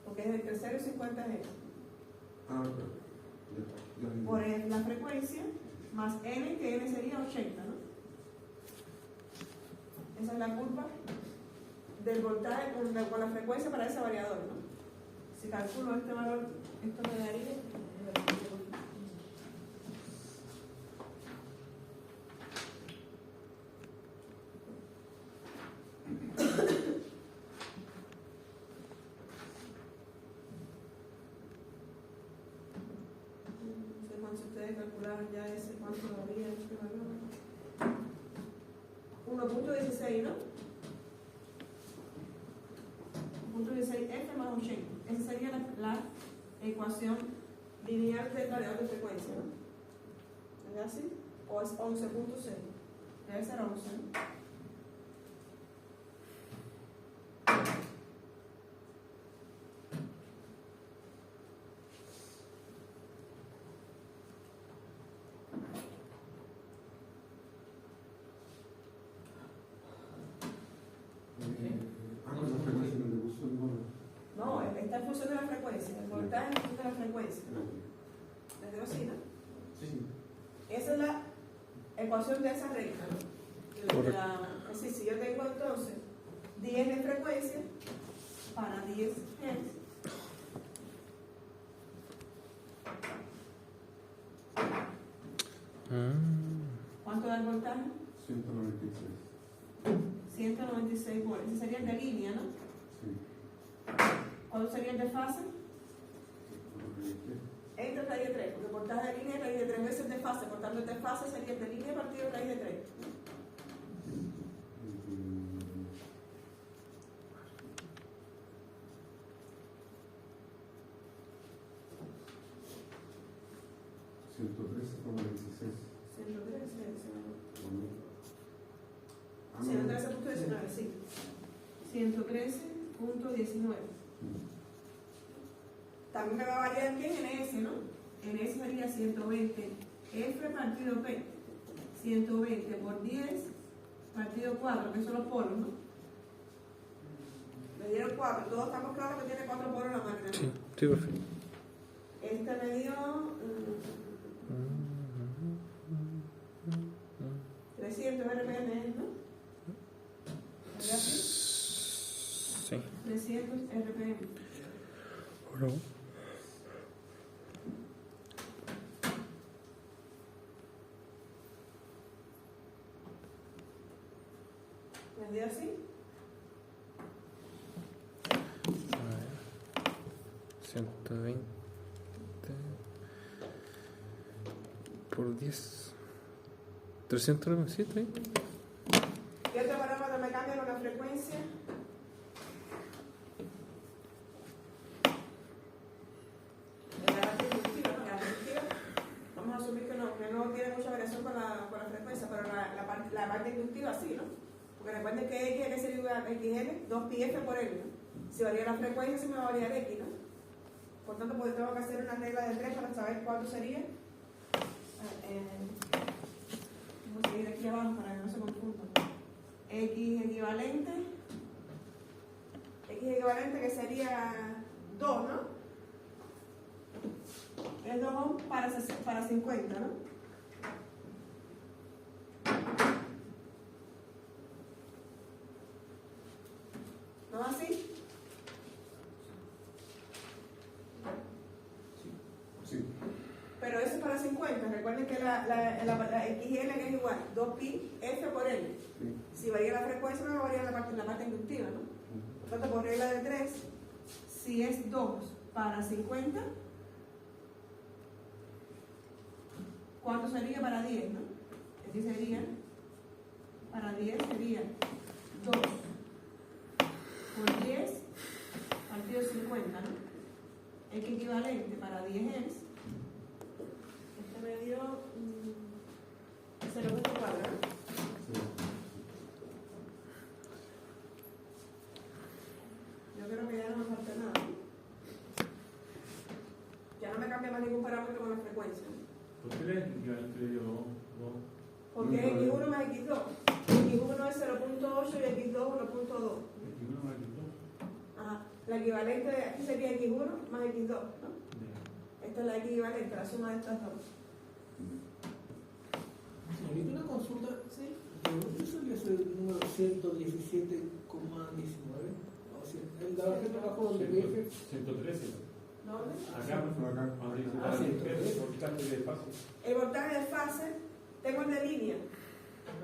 Porque es entre 0 y 50 es eso. Ah, claro. Ya. Por la frecuencia más n, que n sería 80, ¿no? Esa es la curva del voltaje con la frecuencia para ese variador, ¿no? Si calculo este valor, esto me daría. No sé cuánto ustedes calcularon ya ese, cuánto daría este valor. 1.16, ¿no? 1.16 F más 80. Esa sería la ecuación lineal del variador de frecuencia, ¿no? ¿Es así? ¿O es 11.0? Debe ser 11, ¿no? Con la frecuencia que le puso el mono. No, está en función de la frecuencia. El voltaje en función de la frecuencia. ¿Les digo así, no? Sí. Esa es la ecuación de esa recta, ¿no? Así, si yo tengo entonces 10 de frecuencia para 10 Hz, ¿cuánto da el voltaje? 196. 196 volts. Ese sería el de línea, ¿no? Sí. ¿Cuánto sería el de fase? Entre raíz de 3, porque el voltaje de línea es raíz de 3 veces de fase, por tanto el de fase sería el de línea partido de raíz de 3. Ah, 113.19, sí. 113.19. También me va a variar aquí en S, ¿no? En S sería 120 F partido P. 120 por 10 partido 4, que son los polos, ¿no? Me dieron 4, todos estamos claros que tiene 4 polos la máquina, ¿no? Sí, sí, perfecto. Esta me dio 300 RPM, ¿no? ¿Verdad? Sí. 300 RPM. Bueno. ¿Me dio así? A ver. 120 por 10. 397. ¿Qué otro parámetro me cambia con la frecuencia? La parte inductiva, ¿no? La inductiva, vamos a asumir que no tiene mucha variación con la frecuencia, pero la parte inductiva sí, ¿no? Porque recuerden que X es igual a XN, 2πf por L, ¿no? Si varía la frecuencia, se me va a variar X, ¿no? Por tanto, pues tengo que hacer una regla de 3 para saber cuánto sería Vamos a seguir aquí abajo para que no se confundan. X equivalente que sería 2, ¿no? Es 2 ohms para 50, ¿no? ¿No es así? Sí. Pero eso es para 50. Recuerden que la XL es igual 2pi F por L. Sí. Si varía la frecuencia, no va a variar la parte inductiva, ¿no? Por tanto, por regla de 3, si es 2 para 50, ¿cuánto sería para 10, no? Aquí sería, para 10 sería 2 por 10 partido 50, ¿no? X equivalente para 10 es, este me dio 0,4, ¿no? Yo creo que ya no me falta nada. Ya no me cambia más ningún parámetro con la frecuencia. ¿Por qué le equivalente le dio 2? Porque X1 más X2. X1 es 0.8 y X2 1.2. X1 más X2. Ajá. La equivalente de aquí sería X1 más X2, ¿no? Esta es la equivalente, la suma de estas dos. Señorita, una consulta. ¿Sí? ¿De dónde salió ese número 117,19? O sea, el de la abajo donde dije. 113. ¿Dónde? Acá, cuando dice Ah, sí, el voltaje de fase. El voltaje de fase, tengo el de línea.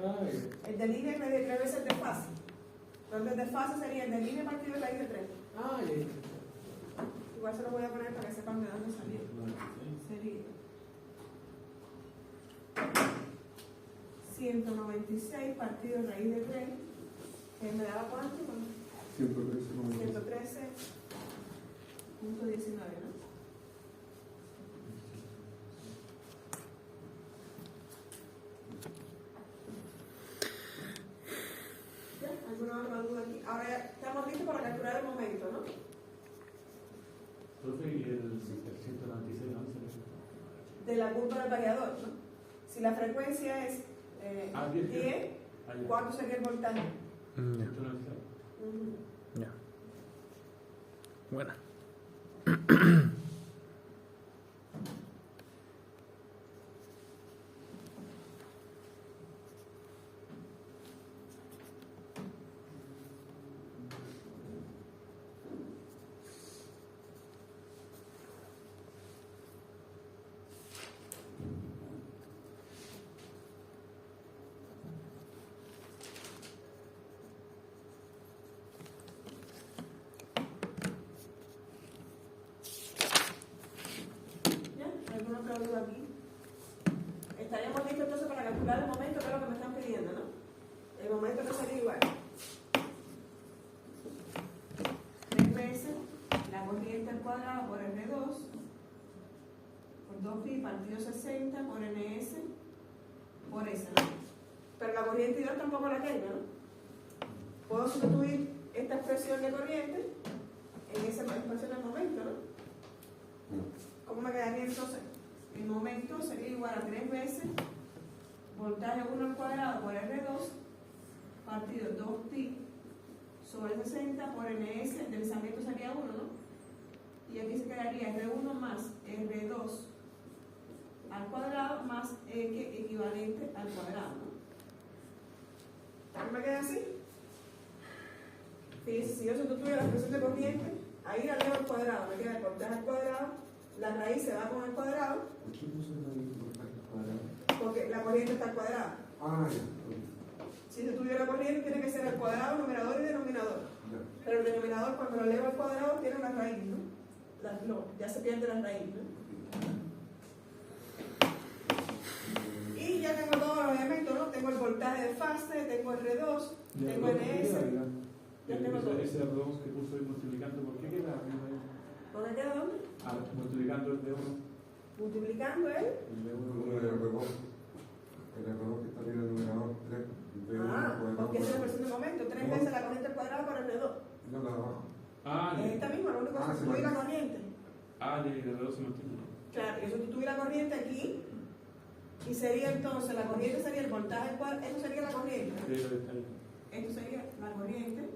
Ay, El de línea es tres veces de fase. Donde el de fase sería el de línea partido de raíz de 3. ay. Igual se lo voy a poner para que sepan de dónde salió. Sería 196 partido de raíz de 3, que me daba cuánto? 113.19, ¿no? ¿Ya? ¿Alguna otra duda aquí? Ahora ya estamos listos para calcular el momento, ¿no? Profe, y el 196, ¿dónde se De la curva del variador, ¿no? Si la frecuencia es 10, ¿cuánto sería el voltaje? Ya. 196. Ujú. Ya. Bueno. ¿Alguna otra duda aquí? Estaríamos listos entonces para calcular el momento, que es lo que me están pidiendo, ¿no? El momento no sería igual. 3 veces la corriente al cuadrado por R2 por 2pi partido 60 por NS por S, ¿no? Pero la corriente 2 tampoco la tengo, ¿no? Puedo sustituir esta expresión de corriente en esa expresión del momento, ¿no? ¿Cómo me quedaría entonces? El momento sería igual a 3 veces voltaje 1 al cuadrado por R2 partido 2pi sobre 60 por NS, el deslizamiento sería 1, ¿no? Y aquí se quedaría R1 más R2 al cuadrado más X equivalente al cuadrado, ¿no? ¿Cómo me queda así? Fíjense, si yo sustituyo la expresión de corriente, ahí la llevo al cuadrado, me queda el voltaje al cuadrado, la raíz se va con el cuadrado, ¿Por qué puso la voltaje cuadrado? porque la corriente está al cuadrado. Ah, ya. Si se tuviera corriente, tiene que ser el cuadrado, numerador y denominador. Ya. Pero el denominador, cuando lo elevo al cuadrado, tiene una raíz, ¿no? Ya se pierde la raíz, ¿no? Y ya tengo todos los elementos, ¿no? Tengo el voltaje de fase, tengo R2, tengo NS, ya tengo todo. Ese R2 que puso ahí multiplicando, ¿por qué queda arriba ahí? ¿Dónde queda dónde? Multiplicando el de 1. Multiplicando él. El de 1. Uno de R2. El R2 que está arriba del numerador 3. Porque esa es la expresión de momento. 3 veces la corriente al cuadrado por R2. No, la de abajo. Es esta misma, lo único que sustituir la corriente. Y el R2 se multiplica. Claro, yo sustituí la corriente aquí Y sería entonces, la corriente sería el voltaje al cuadrado, esto sería la corriente. Sí, lo que está ahí. Esto sería la corriente.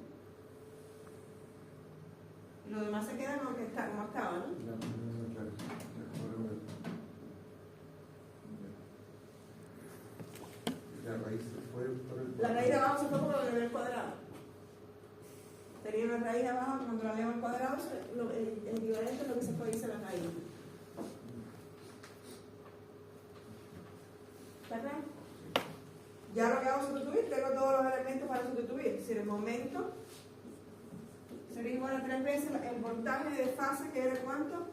Y lo demás se queda como que está, como estaba, ¿no? Claro, ya, ahora me- La raíz se fue por el... La raíz de abajo se fue por lo del cuadrado. Sería una raíz de abajo, cuando la leo al cuadrado, el equivalente a lo que se puede decir la raíz. ¿Está claro? Ya lo que hago es sustituir, tengo todos los elementos para sustituir. Es decir, el momento sería igual a 3 veces el voltaje de fase, que era ¿cuánto?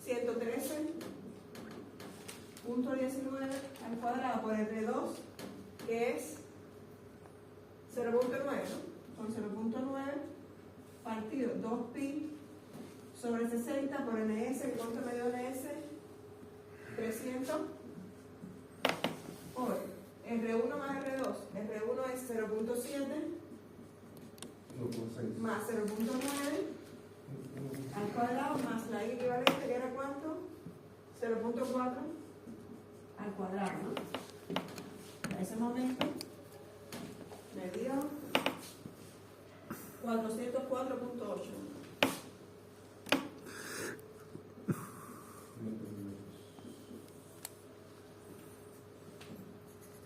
113.19 al cuadrado por entre 2, que es 0.9, ¿no? Son 0.9 partido 2pi sobre 60 por ns, que cuánto me dio ns, 300 por R1 más R2. R1 es 0.7 2,6. más 0.9 al cuadrado más la y equivalente, que era ¿cuánto? 0.4 al cuadrado, ¿no? A ese momento me dio 404.8.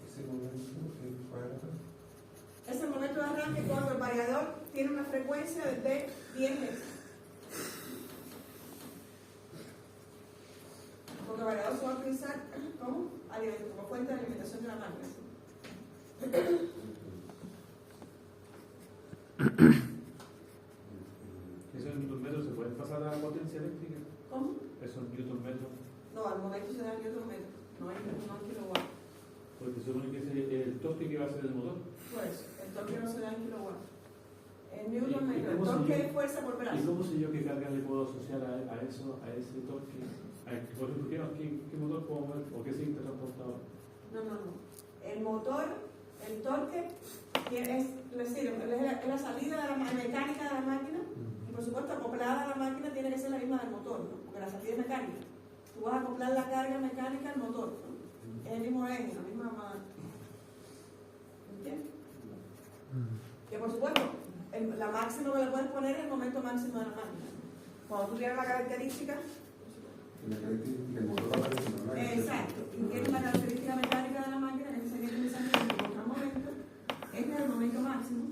Ese momento es para... Es el momento de arranque cuando el variador tiene una frecuencia de 10 Hz. Porque el variador se va a utilizar como fuente de alimentación de la máquina. ¿Esos newton metros se pueden pasar a la potencia eléctrica? ¿Cómo? Esos newton metros, No, al momento se da en newton metro, no en kilowatts. porque se supone que es el torque que va a ser el motor. Pues, el torque no se da en kilowatts. En ¿Y newton metro, el cómo se torque llama? es fuerza por ¿Y brazo. cómo sé yo qué carga le puedo asociar a eso, a ese torque? Por ejemplo, ¿qué motor puedo mover o qué cinta transportador? No. El motor, el torque, es decir, es la salida de la mecánica de la máquina. Y por supuesto, acoplada a la máquina tiene que ser la misma del motor, ¿no? Porque la salida es mecánica. Tú vas a acoplar la carga mecánica al motor, ¿no? Es el mismo eje, la misma. ¿Entiendes? Que por supuesto, la máxima que le puedes poner es el momento máximo de la máquina. Cuando tú tienes la característica. La característica del motor aparece en la máquina. Exacto, y tienes la característica mecánica de la máquina, que sería el deslizamiento en otro momento. Este es el momento máximo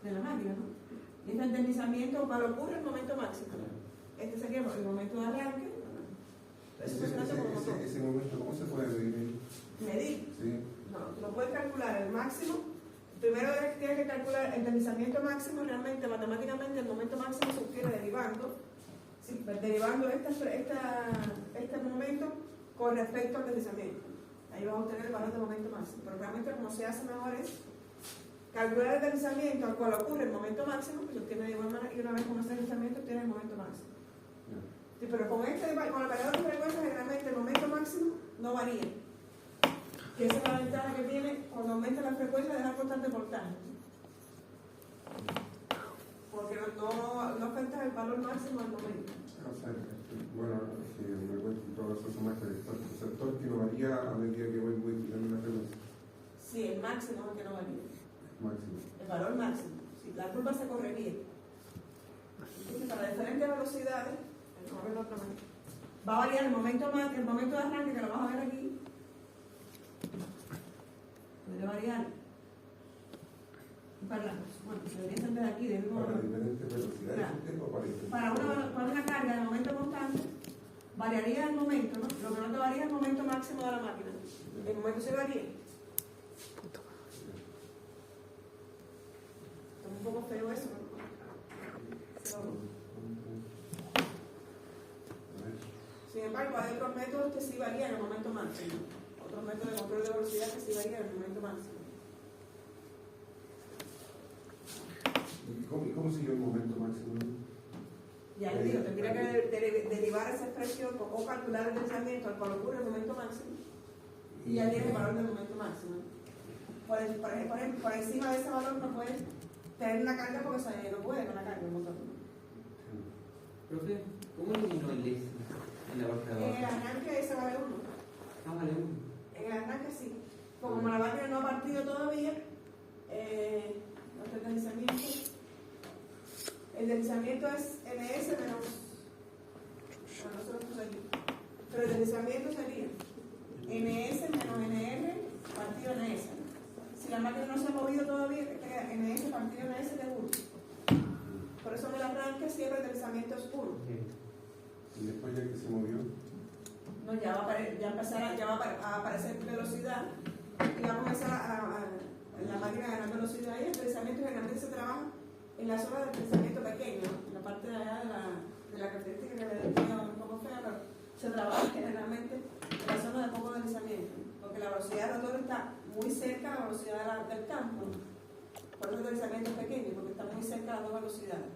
de la máquina, ¿no? Y este deslizamiento, cuando ocurre el momento máximo. Este sería el momento de arranque. Eso es como motor. Ese momento, ¿cómo se puede medir? Medir. Sí. No, tú lo puedes calcular el máximo. Primero tienes que calcular el deslizamiento máximo. Realmente, matemáticamente, el momento máximo se obtiene derivando. Sí, derivando este momento con respecto al deslizamiento. Ahí vas a obtener el valor del momento máximo. Pero realmente, como se hace mejor es calcular el deslizamiento al cual ocurre el momento máximo, que se obtiene de igual manera, y una vez con ese deslizamiento obtienes el momento máximo. Sí, pero con el variador de frecuencia, generalmente el momento máximo no varía. Y esa es la ventaja que tiene cuando aumenta la frecuencia de dejar constante el voltaje. Porque no afecta el valor máximo al momento. O sea, bueno, si me cuento todas las cosas más que el torque. O sea, el torque no varía a medida que voy modificando la frecuencia. Sí, el máximo es el que no varía. Máximo. El valor máximo. Si la curva se correría. Entonces, para diferentes velocidades, vamos a verlo otra vez. Va a variar el momento de arranque, que lo vas a ver aquí. Puede variar. Bueno, se debería ser de aquí, Para diferentes velocidades, Claro. ¿entiendes? O para Para una carga de momento constante, variaría el momento, ¿no? Lo que no te varía es el momento máximo de la máquina. El momento se varía. Está un poco feo eso, ¿no? Sin embargo, hay otros métodos que sí varían el momento máximo. Otros métodos de control de velocidad que sí varían el momento máximo. ¿Y cómo siguió el momento máximo? Ya les digo, tendría que derivar esa expresión o calcular el deslizamiento al cual ocurre el momento máximo. Y ya tiene el valor del momento máximo. Por encima de ese valor no puede tener una carga porque no puede con la carga el motor. Profe, ¿cómo eliminó el ex en la parte de El abajo? arranque ese vale 1. Ah, vale, En el arranque sí. Porque como la máquina no ha partido todavía, el deslizamiento es NS menos. Bueno, no se lo puse aquí. Pero el deslizamiento sería NS menos NR partido NS. Si la máquina no se ha movido todavía, queda NS partido NS de 1. Por eso en el arranque siempre el deslizamiento es 1. Y después ya que se movió, No, ya va a aparecer velocidad y va a comenzar la máquina a ganar velocidad y el deslizamiento generalmente se trabaja en la zona del deslizamiento pequeño, en la parte de allá de la característica que le decía un poco fea, pero se trabaja generalmente en la zona de poco deslizamiento, porque la velocidad del rotor está muy cerca a la velocidad del campo, por eso el deslizamiento es pequeño, porque está muy cerca a las dos velocidades.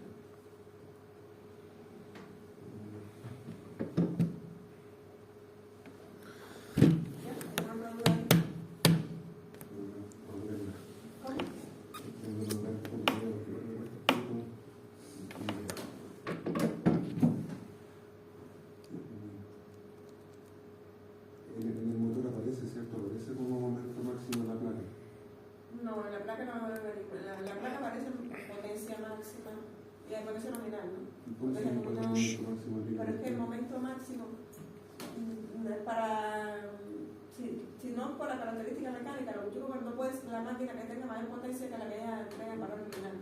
en el motor aparece, ¿cierto? Aparece como momento máximo en la placa. No, en la placa no va a haber, en la placa aparece potencia máxima y hay potencia nominal, ¿no? ¿Cómo se llama el momento máximo? Pero es que el momento máximo, para, si no por la característica mecánica, lo que tú no puedes, la máquina que tenga mayor potencia que la que ella tenga el valor nominal.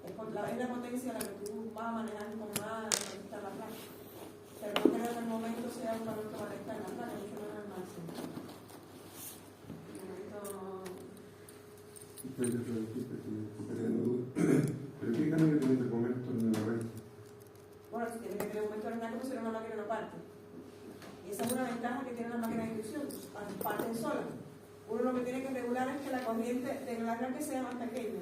Es la potencia la que tú vas a manejar con más está la placa. Pero no creo que el momento sea un valor que va a estar en la placa, mucho menos el máximo. ¿Pero qué cambio tiene el momento en el arranque? Bueno, si tiene que tener un momento de arranque, pues una máquina no parte. Y esa es una ventaja que tiene la máquina de inducción, parten solas. Uno lo que tiene que regular es que la corriente del arranque sea más pequeña.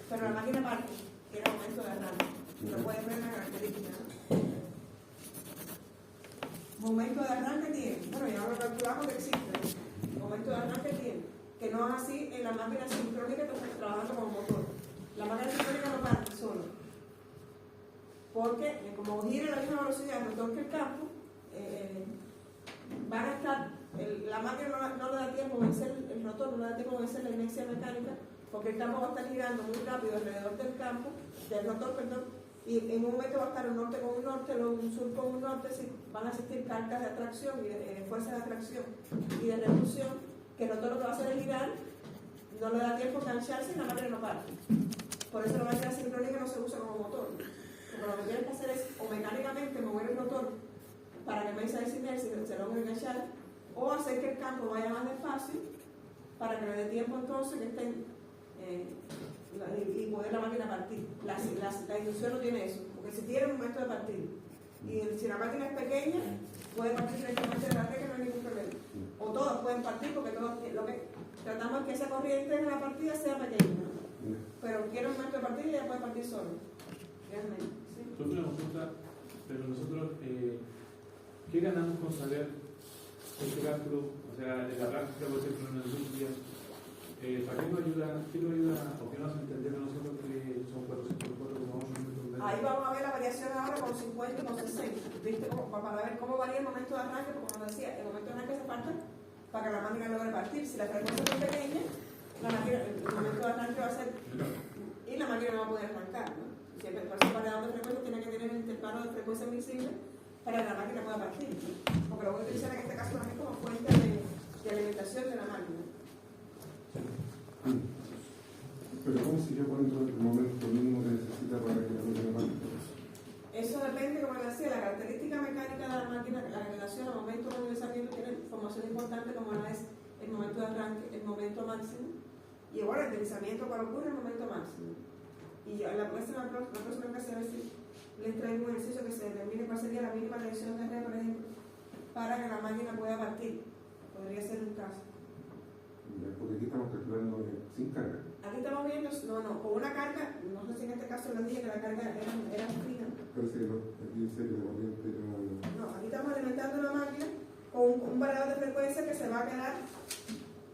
Pero la máquina parte, tiene momento de arranque. Lo puedes ver en la característica. Momento de arranque tiene, bueno, ya lo calculamos que existe. Momento de arranque tiene, que no es así en la máquina sincrónica que estás trabajando con motor. La máquina sincrónica no parte solo. Porque como gira a la misma velocidad el rotor que el campo, van a estar, la máquina no le da tiempo a vencer el rotor, no le da tiempo a vencer la inercia mecánica, porque el campo va a estar girando muy rápido alrededor del campo, del rotor, perdón, y en un momento va a estar un norte con un norte, luego un sur con un norte, van a existir cargas de atracción y de fuerza de atracción y de repulsión, que el rotor lo que va a hacer es girar, no le da tiempo a engancharse y la máquina no parte. Por eso la máquina sincrónica no se usa como motor. Porque lo que tienes que hacer es o mecánicamente mover el rotor para que vence esa inercia y se logre enganchar, o hacer que el campo vaya más despacio para que le dé tiempo entonces que estén y poder la máquina partir. La inducción no tiene eso, porque si tiene un momento de partir y si la máquina es pequeña puede partir directamente de la red, que no hay ningún problema, o todos pueden partir, porque todos, lo que tratamos es que esa corriente de la partida sea pequeña, ¿no? Pero quiere un momento de partida y ya puede partir solo realmente, ¿sí? Yo una consulta, pero nosotros, ¿qué ganamos con saber este cálculo? O sea, en la práctica, por ejemplo, en la industria, ¿para qué nos ayuda, o qué nos hace entender a nosotros que son 404,8 metros de Ahí vamos a ver la variación ahora con 50 y con 60, ¿viste? Para ver cómo varía el momento de arranque, porque como decía, el momento de arranque se falta para que la máquina logre partir. Si la frecuencia es muy pequeña, el momento de arranque va a ser, y la máquina no va a poder arrancar, ¿no? Siempre por ese paredón de frecuencia tiene que tener el intervalo de frecuencia visible para que la máquina pueda partir, ¿no? Porque lo voy a utilizar en este caso también como fuente de alimentación de la máquina. Pero ¿cómo se llama el momento mínimo que necesita para que la máquina parte? Eso depende, como les decía, la característica mecánica de la máquina, la relación al momento de deslizamiento tiene información importante como es el momento de arranque, el momento máximo, y bueno, el deslizamiento cuando ocurre el momento máximo. Y a la próxima clase a ver si les traigo un ejercicio que se determine cuál sería la mínima tensión de red, por ejemplo, para que la máquina pueda partir. Podría ser un caso. Porque aquí estamos calculando sin carga. Aquí estamos viendo, con una carga, no sé si en este caso les dije que la carga era fina. Pero sí, no, aquí en serio, de corriente No, aquí estamos alimentando una máquina con un variador de frecuencia que se va a quedar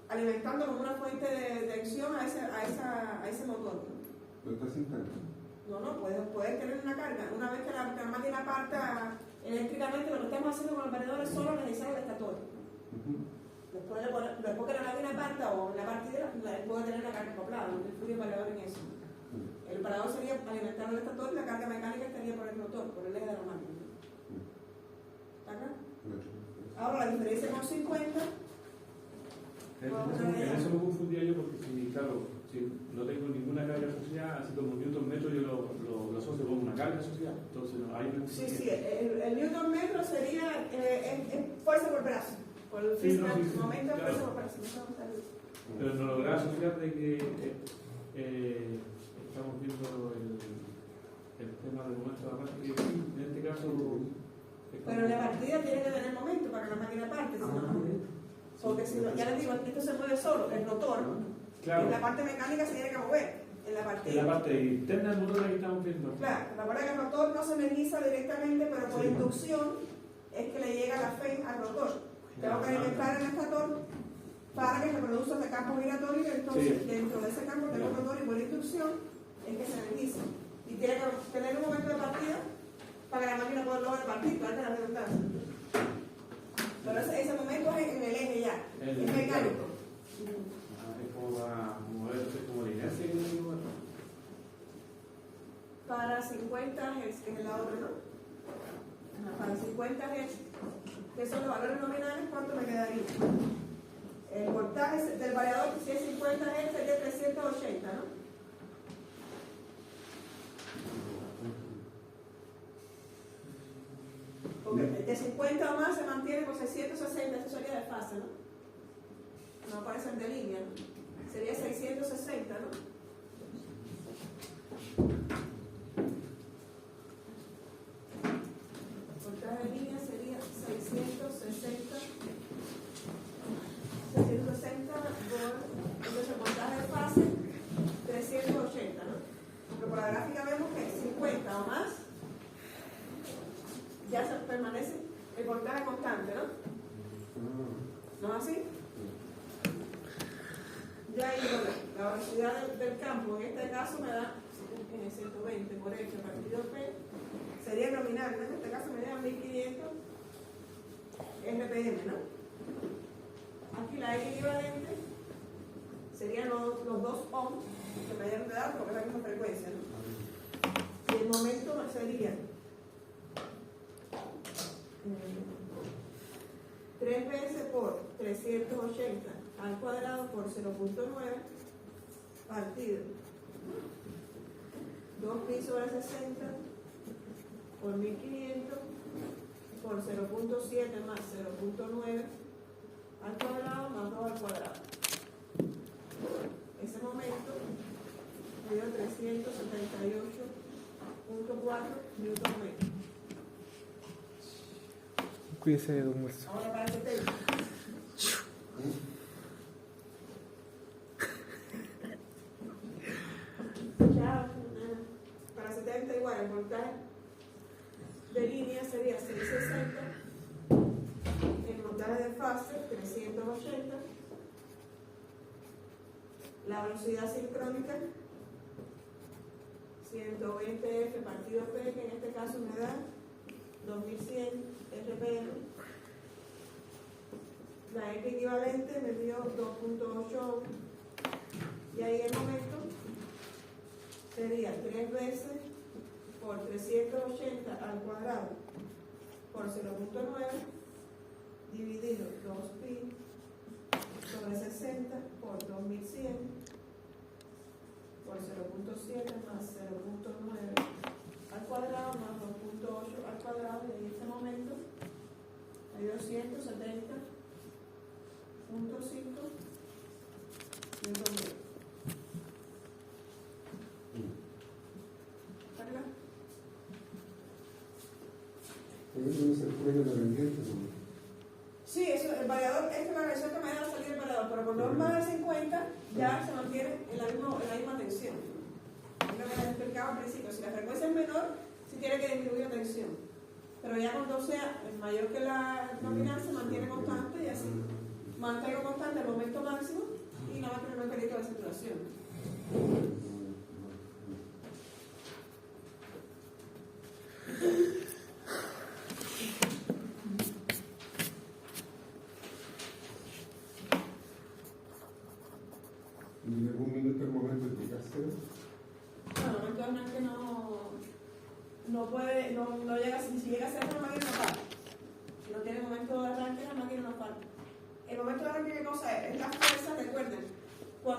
alimentando como una fuente de tensión a ese motor, ¿no? Pero está sin carga. No, puede tener una carga. Una vez que la máquina parta eléctricamente, lo que estamos haciendo con el variador es solo analizar el estator. Después que la máquina parta o en la partida, puede tener la carga acoplada, no influye el variador en eso. El parador sería alimentar el estator y la carga mecánica estaría por el motor, por el eje de la máquina. ¿Está acá? Ahora la diferencia con 50. En eso me confundía yo porque si, claro, si no tengo ninguna carga asociada, así como Newton metro yo lo asocio con una carga asociada, entonces no, ahí me Sí, el Newton metro sería fuerza por brazo, por el momento de fuerza por brazo. Pero no lograba asociar de que estamos viendo el tema del momento de la parte que en este caso. Pero la partida tiene que tener momento para que la máquina parte, si no. Porque si no, ya les digo, esto se mueve solo, el rotor, claro. Y la parte mecánica se tiene que mover. En la parte interna del motor que estamos viendo. Claro, la verdad que el rotor no se mecaniza directamente, pero por inducción es que le llega la fe al rotor. Tengo que alimentar el estator para que se produzca ese campo giratorio y entonces dentro de ese campo tengo un rotor y por inducción es que se mecaniza. Y tiene que tener un momento de partida para que la máquina pueda lograr partir, para que la redundancia. Pero ese momento es en el eje ya, es mecánico. Es como va a moverse como la inercia que tiene que mover. Para 50 Hz, que es la otra, ¿no? Para 50 Hz, que son los valores nominales, ¿cuánto me quedaría? El voltaje del variador, si es 50 Hz, sería 380, ¿no? Porque de 50 o más se mantiene con 660, eso sería de fase, ¿no? No aparecen de línea, ¿no? Sería 660, ¿no? Voltaje de línea sería 660 entonces el voltaje de fase 380, ¿no? Porque por la gráfica vemos que 50 o más ya se permanece el voltaje constante, ¿no? ¿No es así? Ya ahí la velocidad del campo, en este caso me da 120 por H partido P, sería nominal, ¿no? En este caso me da 1500 RPM, ¿no? Aquí la X equivalente serían los 2 ohms que me dieron de dar porque es la misma frecuencia, ¿no? Y el momento sería 3 veces por 380 al cuadrado por 0.9 partido 2pi sobre 60 por 1500 por 0.7 más 0.9 al cuadrado más 2 al cuadrado. Ese momento me dio 378.4 newton metro. Cuídese de don Wilson. Ahora para que te ya para 70 igual el voltaje de línea sería 660, el voltaje de fase 380, la velocidad sincrónica 120 F partido P, que en este caso me da 2100 RPM. La X equivalente me dio 2.8 y ahí el momento sería 3 veces por 380 al cuadrado por 0.9 dividido 2pi sobre 60 por 2100 por 0.7 más 0.9 al cuadrado más 2.8 al cuadrado, y en este momento hay 270.5 newton metro. ¿Está claro? Pero eso es el cuello independiente, ¿no? Sí, eso, el variador, esta es la versión que me da salir el variador, pero por norma de 50 ya se mantiene en la misma tensión. Es lo que les explicaba al principio. Si la frecuencia es menor, sí tiene que disminuir la tensión. Pero ya cuando sea mayor que la nominal, se mantiene constante y así mantengo constante el momento máximo y no va a tener un periodo de saturación.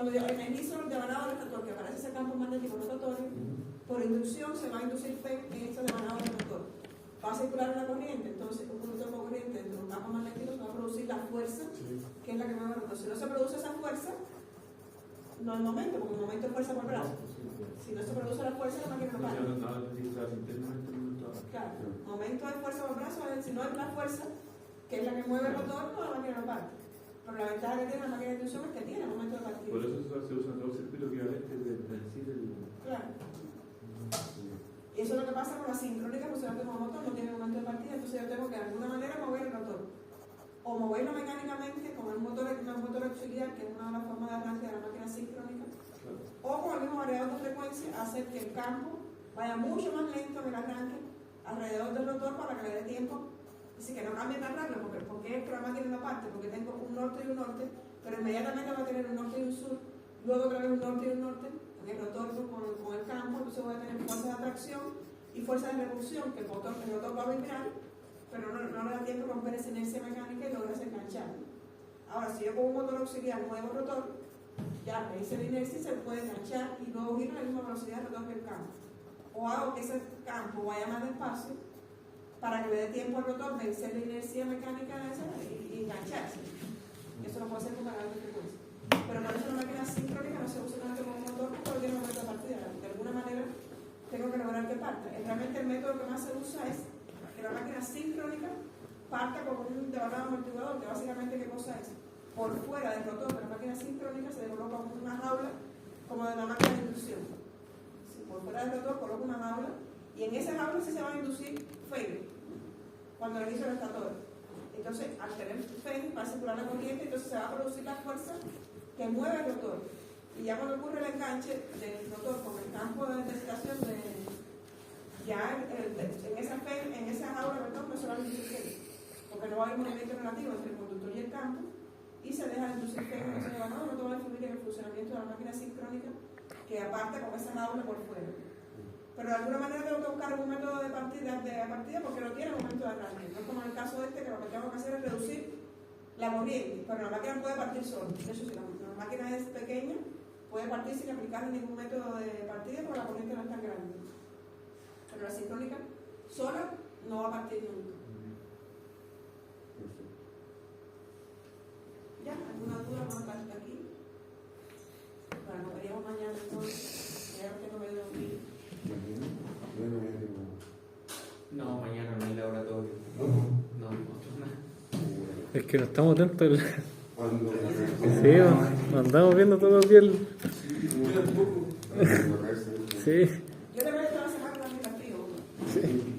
cuando yo energizo el devanado rotator, que aparece ese campo magnético rotatorio, por inducción se va a inducir FEM en este devanado rotator. Va a circular una corriente, entonces un punto de corriente dentro de un campo magnético se va a producir la fuerza, que es la que mueve el rotor. Si no se produce esa fuerza, no hay momento, porque el momento es fuerza por brazo. Si no se produce la fuerza, la máquina no para. Claro, momento de fuerza por brazo, si no hay una fuerza, que es la que mueve el rotor, no, la máquina no para. Pero la ventaja que tiene la máquina de inducción es que tiene momento de partida. Por eso se usan dos circuitos equivalentes de decir el... Claro. Y eso es lo que pasa con la sincrónica, pues el motor no tiene momento de partida, entonces yo tengo que de alguna manera mover el rotor. O moverlo mecánicamente con el motor auxiliar, que es una de las formas de arranque de la máquina sincrónica, o con el mismo variador de frecuencia, hacer que el campo vaya mucho más lento en el arranque alrededor del rotor para que le dé tiempo. Así que no cambie tan rápido, porque es que la máquina no parte, porque tengo un norte y un norte, pero inmediatamente va a tener un norte y un sur, luego otra vez un norte y un norte, porque el rotor con el campo, entonces voy a tener fuerza de atracción y fuerza de repulsión, que el rotor va a vibrar, pero no le da tiempo a romper esa inercia mecánica y lograr enganchar. Ahora, si yo con un motor auxiliar muevo el rotor, ya me hice la inercia y se puede enganchar y luego giro a la misma velocidad del rotor que el campo. O hago que ese campo vaya más despacio para que le dé tiempo al rotor vencer la inercia mecánica de esa y engancharse. Eso lo puede hacer con variador de frecuencia. Pero por eso la máquina sincrónica no se usa tanto como un motor porque no tiene momento de partida. De alguna manera tengo que lograr que parta. Realmente el método que más se usa es que la máquina sincrónica parta con un devanado amortiguador, que básicamente ¿qué cosa es? Por fuera del rotor de la máquina sincrónica se coloca una jaula como de la máquina de inducción. Por fuera del rotor coloco una jaula y en esa jaula sí se va a inducir FEM cuando le hizo el estator. Entonces, al tener FEM va a circular la corriente, entonces se va a producir la fuerza que mueve el rotor. Y ya cuando ocurre el enganche del rotor con el campo de excitación ya en esa FEM, en esa jaula, perdón, no se va a inducir FEM, porque no va a haber movimiento relativo entre el conductor y el campo, y se deja de inducir FEM en ese devanado, no te va a influir en el funcionamiento de la máquina sincrónica que aparte con esa jaula por fuera. Pero de alguna manera tengo que buscar un método de partida porque no tiene momento de arranque. No es como en el caso este, que lo que tengo que hacer es reducir la corriente, pero la máquina puede partir sola. De hecho, si la máquina es pequeña, puede partir sin aplicar ningún método de partida porque la corriente no es tan grande. Pero la sincrónica sola no va a partir nunca. ¿Ya? ¿Alguna duda más hasta aquí? Bueno, nos veríamos mañana entonces. Ya no tengo medio de un No, mañana no hay laboratorio. No. Es que no estamos atentos. Cuando Sí, andamos viendo todo el día. Sí. Yo le voy a hacer la semana también la frío. Sí.